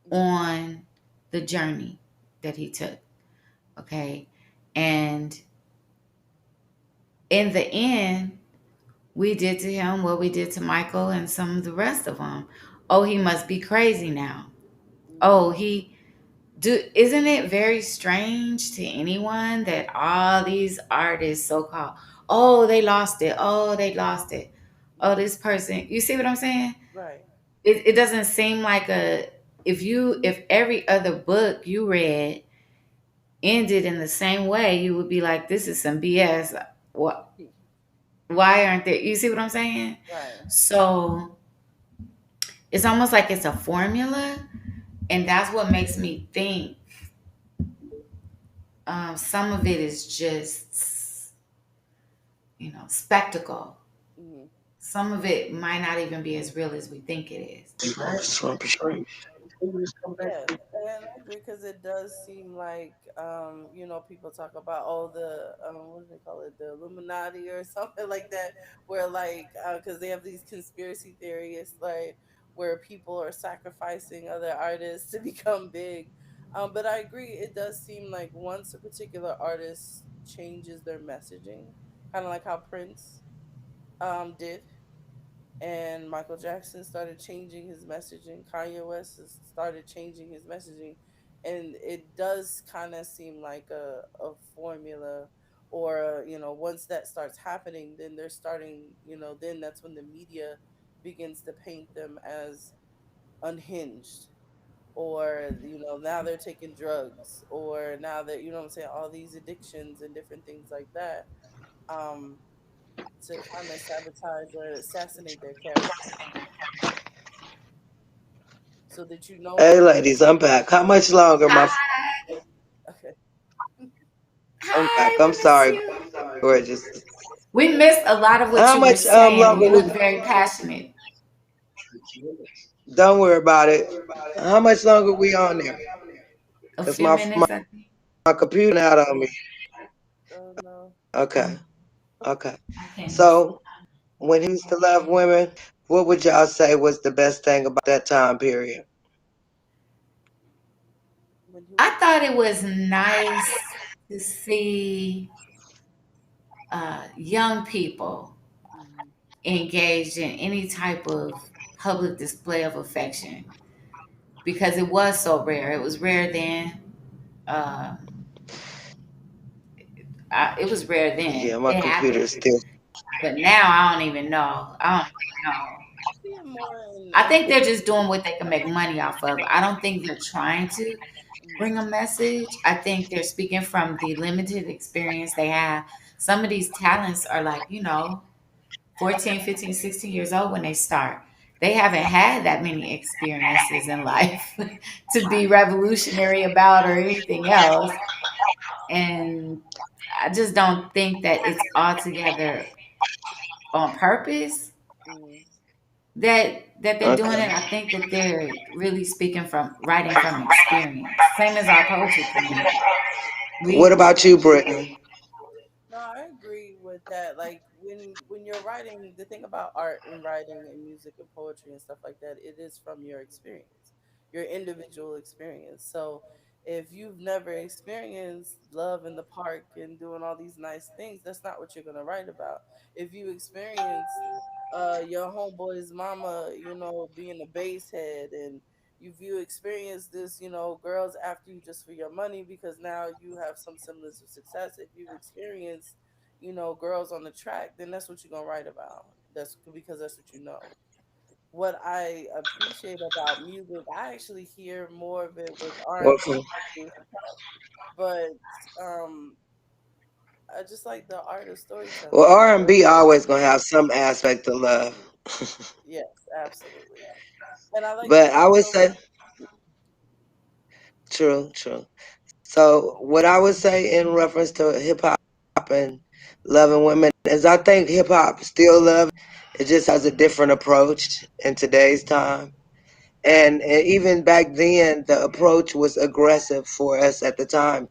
Speaker 2: mhm,
Speaker 3: on the journey that he took. Okay. And in the end, we did to him what we did to Michael and some of the rest of them. Oh, he must be crazy now.
Speaker 2: mhm,
Speaker 3: Oh, he do isn't it very strange to anyone that all these artists so called, oh, they lost it. Oh, they lost it. Oh,
Speaker 2: mhm.
Speaker 3: this person, you see what I'm saying?
Speaker 2: Right.
Speaker 3: It doesn't seem like a if every other book you read ended in the same way, you would be like, this is some BS. What why aren't they, you see what I'm saying?
Speaker 2: Right.
Speaker 3: So it's almost like it's a formula, and that's what makes me think some of it is just spectacle.
Speaker 2: Mhm.
Speaker 3: Some of it might not even be as real as we think it is.
Speaker 4: Swamp straight.
Speaker 2: Yeah, and I agree because it does seem like, people talk about, oh, the what do they call it, the Illuminati or something like that, where like because they have these conspiracy theories like where people are sacrificing other artists to become big. But I agree, it does seem like once a particular artist changes their messaging, kind of like how Prince did, and Michael Jackson started changing his messaging. Kanye West has started changing his messaging, and it does kind of seem like a formula, or once that starts happening, then they're starting, then that's when the media begins to paint them as unhinged, or now they're taking drugs, or now that what I'm saying, all these addictions and different things like that, um to kind of sabotage or assassinate their character, so that
Speaker 4: Hey,
Speaker 2: no.
Speaker 4: ladies, I'm back. How much longer, my?
Speaker 3: Hi.
Speaker 2: Okay.
Speaker 4: I'm back.
Speaker 3: Hi,
Speaker 4: I'm
Speaker 3: we miss
Speaker 4: sorry,
Speaker 3: you.
Speaker 4: gorgeous.
Speaker 3: We missed a lot of what
Speaker 4: How
Speaker 3: you were
Speaker 4: much
Speaker 3: saying, and
Speaker 4: longer
Speaker 3: you
Speaker 4: we?
Speaker 3: look very passionate.
Speaker 4: Don't worry about it. How much longer we on there?
Speaker 3: A
Speaker 4: Cause
Speaker 3: few
Speaker 4: my
Speaker 3: minutes, I think.
Speaker 4: computer out on me.
Speaker 2: Oh no.
Speaker 4: Okay, okay.
Speaker 3: I can't.
Speaker 4: So when he used to love women, what would y'all say was the best thing about that time period?
Speaker 2: When he
Speaker 3: I
Speaker 2: was.
Speaker 3: thought it was nice to see young people
Speaker 2: Mhm.
Speaker 3: engaged in any type of public display of affection because it was so rare. It was rare then. Uh, it was rare then.
Speaker 4: Yeah, my
Speaker 3: It
Speaker 4: computer
Speaker 3: happened,
Speaker 4: is still.
Speaker 3: but now I don't even know. I don't even know.
Speaker 2: I see it more in
Speaker 3: I think they're
Speaker 2: entertainment.
Speaker 3: just doing what they can make money off of. I don't think they're trying to bring a message. I think they're speaking from the limited experience they have. Some of these talents are like, 14, 15, 16 years old when they start. They haven't had that many experiences in life to be revolutionary about or anything else. And I just don't think that it's altogether on purpose
Speaker 2: Mhm.
Speaker 3: that they're doing
Speaker 4: Okay.
Speaker 3: it. I think that they're really speaking from writing from experience. Same as our poetry community.
Speaker 4: What
Speaker 3: We
Speaker 4: about you, Brittany?
Speaker 2: No, I agree with that. Like when you're writing, the thing about art and writing and music and poetry and stuff like that, it is from your experience, your individual experience. So if you've never experienced love in the park and doing all these nice things, that's not what you're gonna write about. If you experience your homeboy's mama, being a bass head, and if you experience this, girls after you just for your money because now you have some semblance of success. If you've experienced, girls on the track, then that's what you're gonna write about. That's because that's what you know. What I appreciate about music, I actually hear more of it with
Speaker 4: Well,
Speaker 2: R&B, and hip hop, but I just like the art of storytelling.
Speaker 4: R&B always gonna have some aspect of love.
Speaker 2: Yes, absolutely. And I like
Speaker 4: But I would
Speaker 2: so.
Speaker 4: say true, true. So what I would say in reference to hip hop and loving women is I think hip hop still love it just has a different approach in today's time. And even back then the approach was aggressive for us at the time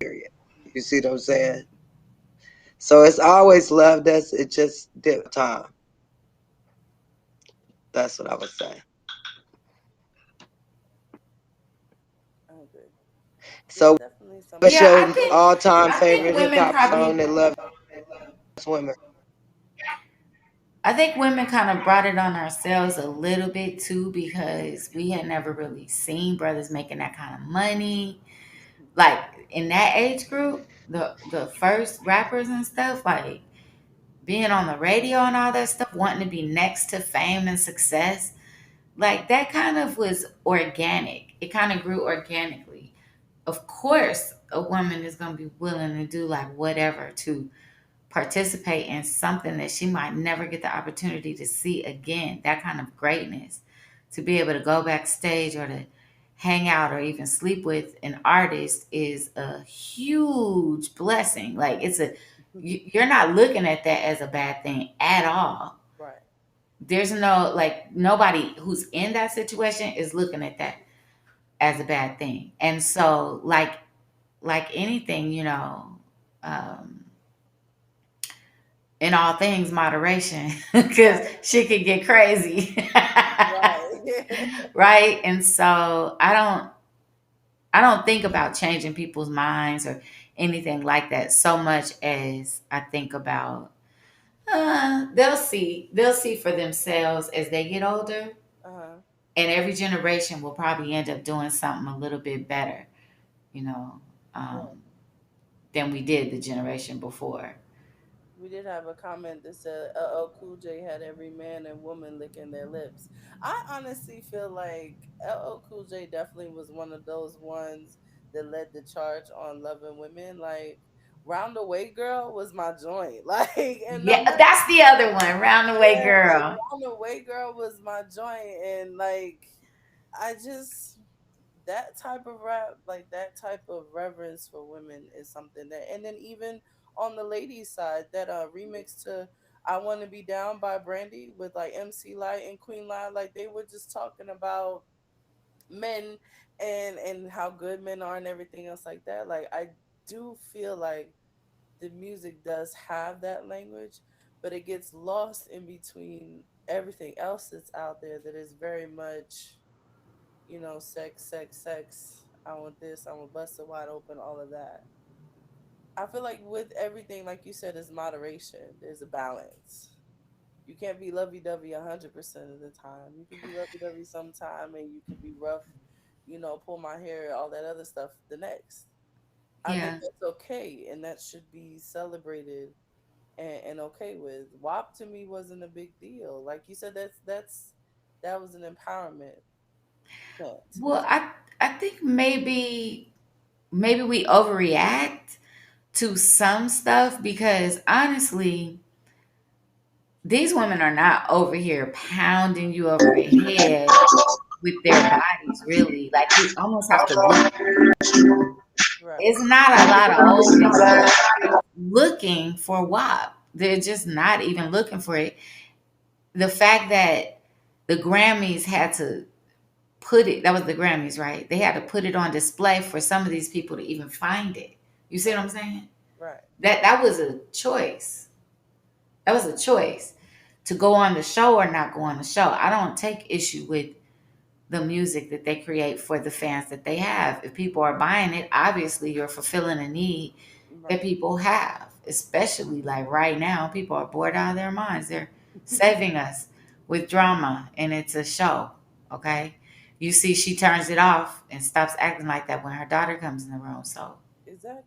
Speaker 4: period. You see what I'm saying? So it's always loved us, it just did time. That's what I would say.
Speaker 2: I agree. There's
Speaker 4: So
Speaker 2: definitely
Speaker 4: what's
Speaker 2: something
Speaker 3: Yeah,
Speaker 2: about
Speaker 4: your
Speaker 2: that.
Speaker 4: all time
Speaker 3: I think
Speaker 4: favorite hip
Speaker 3: women
Speaker 4: hop song
Speaker 3: probably
Speaker 4: that loves women?
Speaker 3: I think women kind of brought it on ourselves a little bit too because we had never really seen brothers making that kind of money. Like in that age group, the first rappers and stuff, like being on the radio and all that stuff, wanting to be next to fame and success, like that kind of was organic. It kind of grew organically. Of course, a woman is going to be willing to do like whatever to participate in something that she might never get the opportunity to see again. That kind of greatness, to be able to go backstage or to hang out or even sleep with an artist is a huge blessing. Like you're not looking at that as a bad thing at all.
Speaker 2: Right.
Speaker 3: There's no, like, nobody who's in that situation is looking at that as a bad thing. And so like anything, um in all things moderation, because
Speaker 2: Right.
Speaker 3: shit could get crazy.
Speaker 2: Right.
Speaker 3: Right. And so I don't think about changing people's minds or anything like that so much as I think about they'll see for themselves as they get older,
Speaker 2: Uh-huh.
Speaker 3: and every generation will probably end up doing something a little bit better, you know,
Speaker 2: Right.
Speaker 3: um, than we did the generation before.
Speaker 2: We did have a comment that said LL Cool J had every man and woman licking their lips. I honestly feel like LL Cool J definitely was one of those ones that led the charge on loving women. Like Round the Way Girl was my joint. Like, and no
Speaker 3: Yeah,
Speaker 2: matter,
Speaker 3: that's the other one, Roundaway
Speaker 2: yeah, like
Speaker 3: Girl.
Speaker 2: Round the Way Girl was my joint, and like I just that type of rap, like that type of reverence for women is something that, and then even on the ladies' side, that remix to "I Want to Be Down" by Brandy with like MC Light and Queen Light, like they were just talking about men and how good men are and everything else like that. Like I do feel like the music does have that language, but it gets lost in between everything else that's out there that is very much, sex, sex, sex. I want this. I want bust it wide open. All of that. I feel like with everything, like you said, is moderation. There's a balance. You can't be lovey dovey 100% of the time. You can be lovey dovey sometime, and you can be rough. Pull my hair, all that other stuff. The next, I think
Speaker 3: Yeah.
Speaker 2: that's okay, and that should be celebrated and okay with. WAP to me wasn't a big deal. Like you said, that was an empowerment chant.
Speaker 3: Well, I think maybe we overreact to some stuff because honestly, these women are not over here pounding you over the head with their bodies, really. Like you almost have to look for it.
Speaker 2: Right.
Speaker 3: It's not a lot of old niggas looking for WAP. They're just not even looking for it. The fact that the Grammys had to put it, that was the Grammys, right? They had to put it on display for some of these people to even find it. You see what I'm saying?
Speaker 2: Right.
Speaker 3: That was a choice. That was a choice to go on the show or not go on the show. I don't take issue with the music that they create for the fans that they have. If people are buying it, obviously you're fulfilling a need that
Speaker 2: Right.
Speaker 3: people have, especially like right now, people are bored out of their minds. They're saving us with drama and it's a show. Okay. You see, she turns it off and stops acting like that when her daughter comes in the room. So
Speaker 2: Exactly.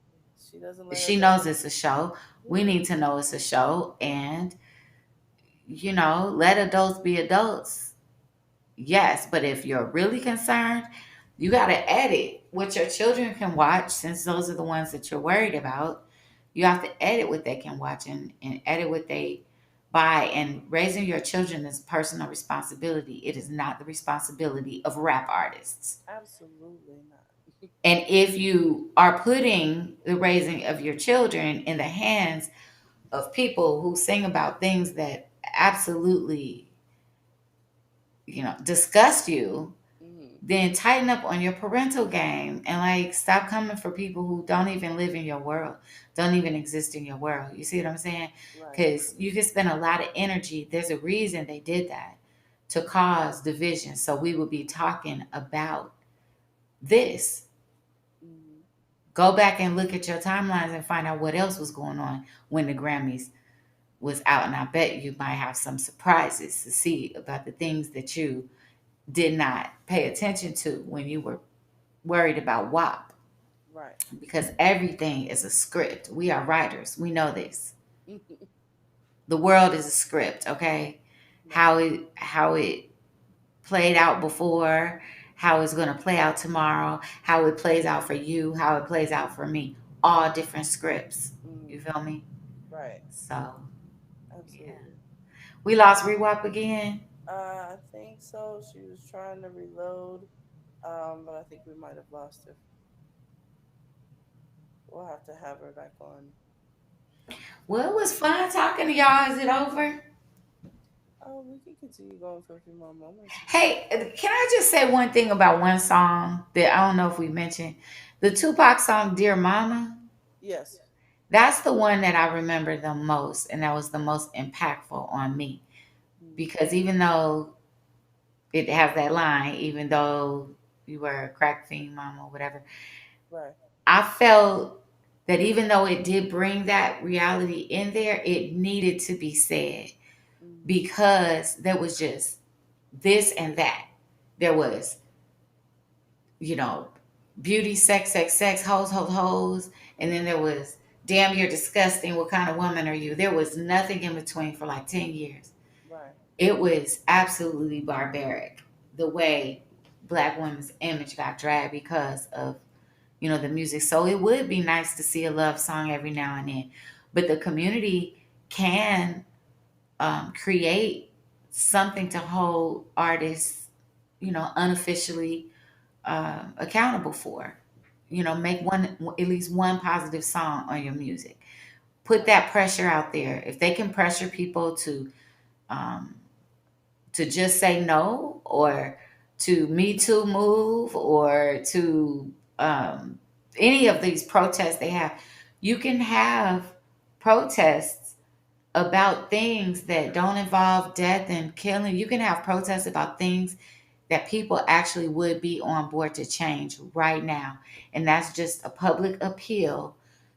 Speaker 2: She doesn't let her
Speaker 3: she
Speaker 2: daughter.
Speaker 3: knows it's a show. We
Speaker 2: Yeah.
Speaker 3: need to know it's a show and, let adults be adults. Yes, but if you're really concerned, you got to edit what your children can watch since those are the ones that you're worried about. You have to edit what they can watch and edit what they buy. And raising your children is personal responsibility. It is not the responsibility of rap artists.
Speaker 2: Absolutely not.
Speaker 3: And if you are putting the raising of your children in the hands of people who sing about things that absolutely, disgust you,
Speaker 2: Hmm.
Speaker 3: then tighten up on your parental game and like stop coming for people who don't even live in your world, don't even exist in your world. You see what I'm saying?
Speaker 2: Right.
Speaker 3: Because you can spend a lot of energy. There's a reason they did that, to cause division. So we would be talking about this.
Speaker 2: Hmm.
Speaker 3: Go back and look at your timelines and find out what else was going on when the Grammys was out. And I bet you might have some surprises to see about the things that you did not pay attention to when you were worried about WAP,
Speaker 2: Right.
Speaker 3: because everything is a script. We are writers. We know this.
Speaker 2: Hmm.
Speaker 3: The world is a script, okay?
Speaker 2: Right.
Speaker 3: How it played out before, how it's going to play out tomorrow, how it plays out for you, how it plays out for me. All different scripts. You
Speaker 2: Hmm.
Speaker 3: feel me?
Speaker 2: Right.
Speaker 3: So, yeah.
Speaker 2: Absolutely.
Speaker 3: We lost Rewap again.
Speaker 2: I think so. She was trying to reload, but I think we might have lost her. We'll have to have her back on.
Speaker 3: Well, it was fun talking to y'all. Is it over?
Speaker 2: Oh, we can continue going for a few more moments.
Speaker 3: Hey, can I just say one thing about one song that I don't know if we mentioned? The Tupac song, Dear Mama,
Speaker 2: Yes.
Speaker 3: that's the one that I remember the most, and that was the most impactful on me.
Speaker 2: Hmm.
Speaker 3: Because even though it has that line, even though you were a crack fiend, mama, or whatever,
Speaker 2: Right.
Speaker 3: I felt that even though it did bring that reality in there, it needed to be said
Speaker 2: Mm-hmm.
Speaker 3: because there was just this and that. There was, you know, beauty, sex, sex, sex, hoes, hoes, hoes. And then there was, damn, you're disgusting. What kind of woman are you? There was nothing in between for like 10 years.
Speaker 2: Right.
Speaker 3: It was absolutely barbaric the way Black women's image got dragged because of, the music. So it would be nice to see a love song every now and then. But the community can create something to hold artists, unofficially accountable for. Make at least one positive song on your music. Put
Speaker 2: Right.
Speaker 3: that pressure out there. If they can pressure people um, to just say no, or to Me Too move, or to any of these protests they have, you can have protests about things that don't involve death and killing. You can have protests about things that people actually would be on board to change right now. And that's just a public appeal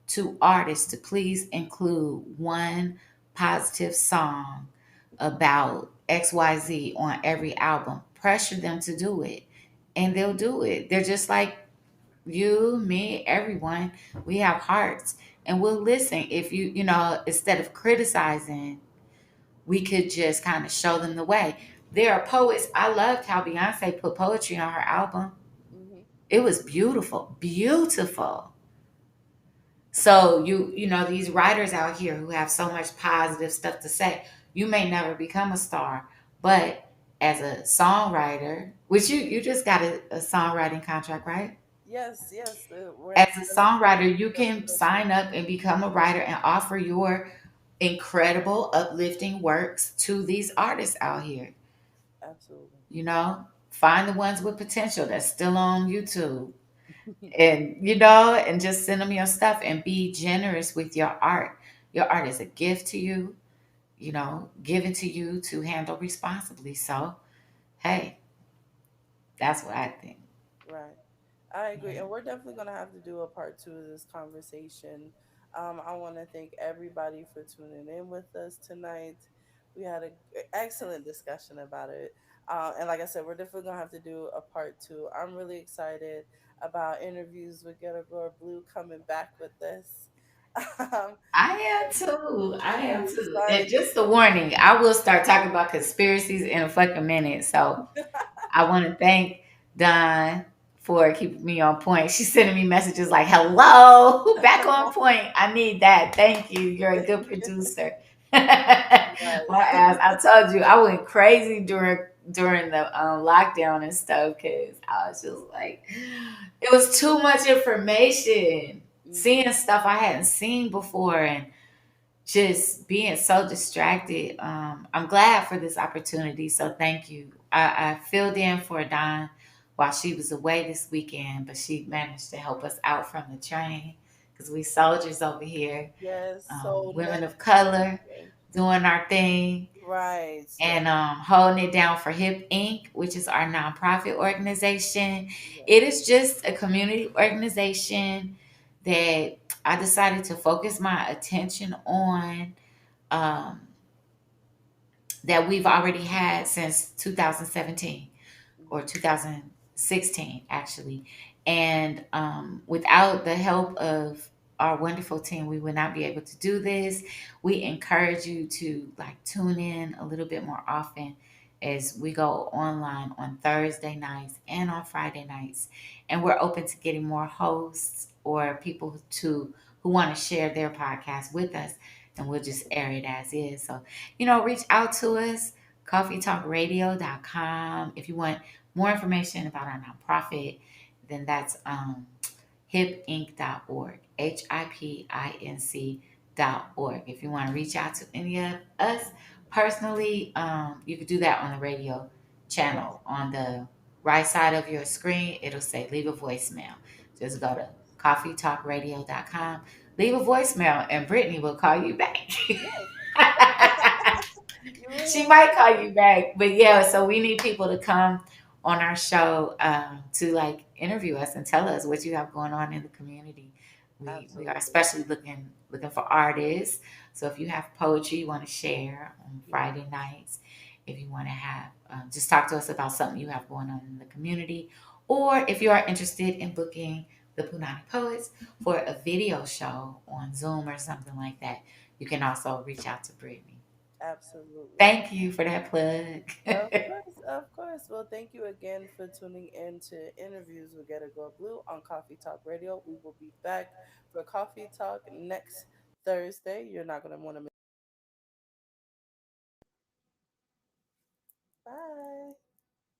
Speaker 3: to artists to please include one positive song about XYZ on every album. Pressure them to do it, and they'll do it. They're just like you, me, everyone. We have hearts, and we'll listen. If instead of criticizing, we could just kind of show them the way. There are poets. I loved how Beyonce put poetry on her album.
Speaker 2: Mm-hmm.
Speaker 3: It was beautiful, beautiful. So these writers out here who have so much positive stuff to say, you may never become a star, but as a songwriter, which you just got a songwriting contract, right?
Speaker 2: Yes, yes. We're
Speaker 3: As
Speaker 2: actually
Speaker 3: a
Speaker 2: gonna
Speaker 3: songwriter, you
Speaker 2: just
Speaker 3: can
Speaker 2: push it.
Speaker 3: sign up and become a writer and offer your incredible, uplifting works to these artists out here.
Speaker 2: Absolutely.
Speaker 3: Find the ones with potential that's still on YouTube, and just send them your stuff and be generous with your art. Your art is a gift to you, given to you to handle responsibly. So, hey, that's what I think.
Speaker 2: Right. I agree.
Speaker 3: Yeah.
Speaker 2: And we're definitely going to have to do a part two of this conversation. I want to thank everybody for tuning in with us tonight. We had an excellent discussion about it. And like I said, we're definitely going to have to do a part two. I'm really excited about interviews with Ghetto Girl Blue coming back with us. um,
Speaker 3: I am too. I
Speaker 2: and
Speaker 3: am
Speaker 2: we
Speaker 3: too.
Speaker 2: started.
Speaker 3: And just a warning, I will start talking about conspiracies in a fucking minute. So I want to thank Don for keeping me on point. She's sending me messages like, hello, back on point. I need that. Thank you. You're a good producer. My
Speaker 2: Yes.
Speaker 3: ass. I told you I went crazy during the lockdown and stuff because I was just like, it was too much information.
Speaker 2: Mhm.
Speaker 3: Seeing stuff I hadn't seen before and just being so distracted. I'm glad for this opportunity. So thank you. I filled in for Dawn while she was away this weekend, but she managed to help us out from the train because we soldiers over here,
Speaker 2: Yes. So
Speaker 3: women of color,
Speaker 2: necessary.
Speaker 3: doing our thing
Speaker 2: Right.
Speaker 3: and holding it down for HIP Inc., which is our nonprofit organization. It
Speaker 2: Yes.
Speaker 3: is just a community organization that I decided to focus my attention on, um, that we've already had since 2017 or
Speaker 2: Mhm.
Speaker 3: 2016 actually. And without the help of our wonderful team, we would not be able to do this. We encourage you to like tune in a little bit more often as we go online on Thursday nights and on Friday nights. And we're open to getting more hosts or people who want to share their podcast with us, and we'll just air it as is. So, reach out to us, coffeetalkradio.com. If you want more information about our nonprofit, then that's hipinc.org, HIPINC.org. If you want to reach out to any of us personally, you could do that on the radio
Speaker 2: Yes.
Speaker 3: channel. On the right side of your screen, it'll say leave a voicemail. Just go to
Speaker 2: Yes.
Speaker 3: coffeetalkradio.com, leave a voicemail, and Brittany will call you back.
Speaker 2: Yes. You really
Speaker 3: She
Speaker 2: want to
Speaker 3: might
Speaker 2: know.
Speaker 3: call you back, but yeah. So we need people to come on our show to like interview us and tell us what you have going on in the community. We are
Speaker 2: Absolutely.
Speaker 3: especially looking for artists. So if you have poetry you want to share on Friday nights, if you want to have just talk to us about something you have going on in the community, or if you are interested in booking the Punani Poets for a video show on Zoom or something like that, you can also reach out to Brittany.
Speaker 2: Absolutely.
Speaker 3: Thank you for that plug.
Speaker 2: Of course, of course. Well, thank you again for tuning in to Interviews with Get a Go Blue on Coffee Talk Radio. We will be back for Coffee Talk next Thursday. You're not going to want to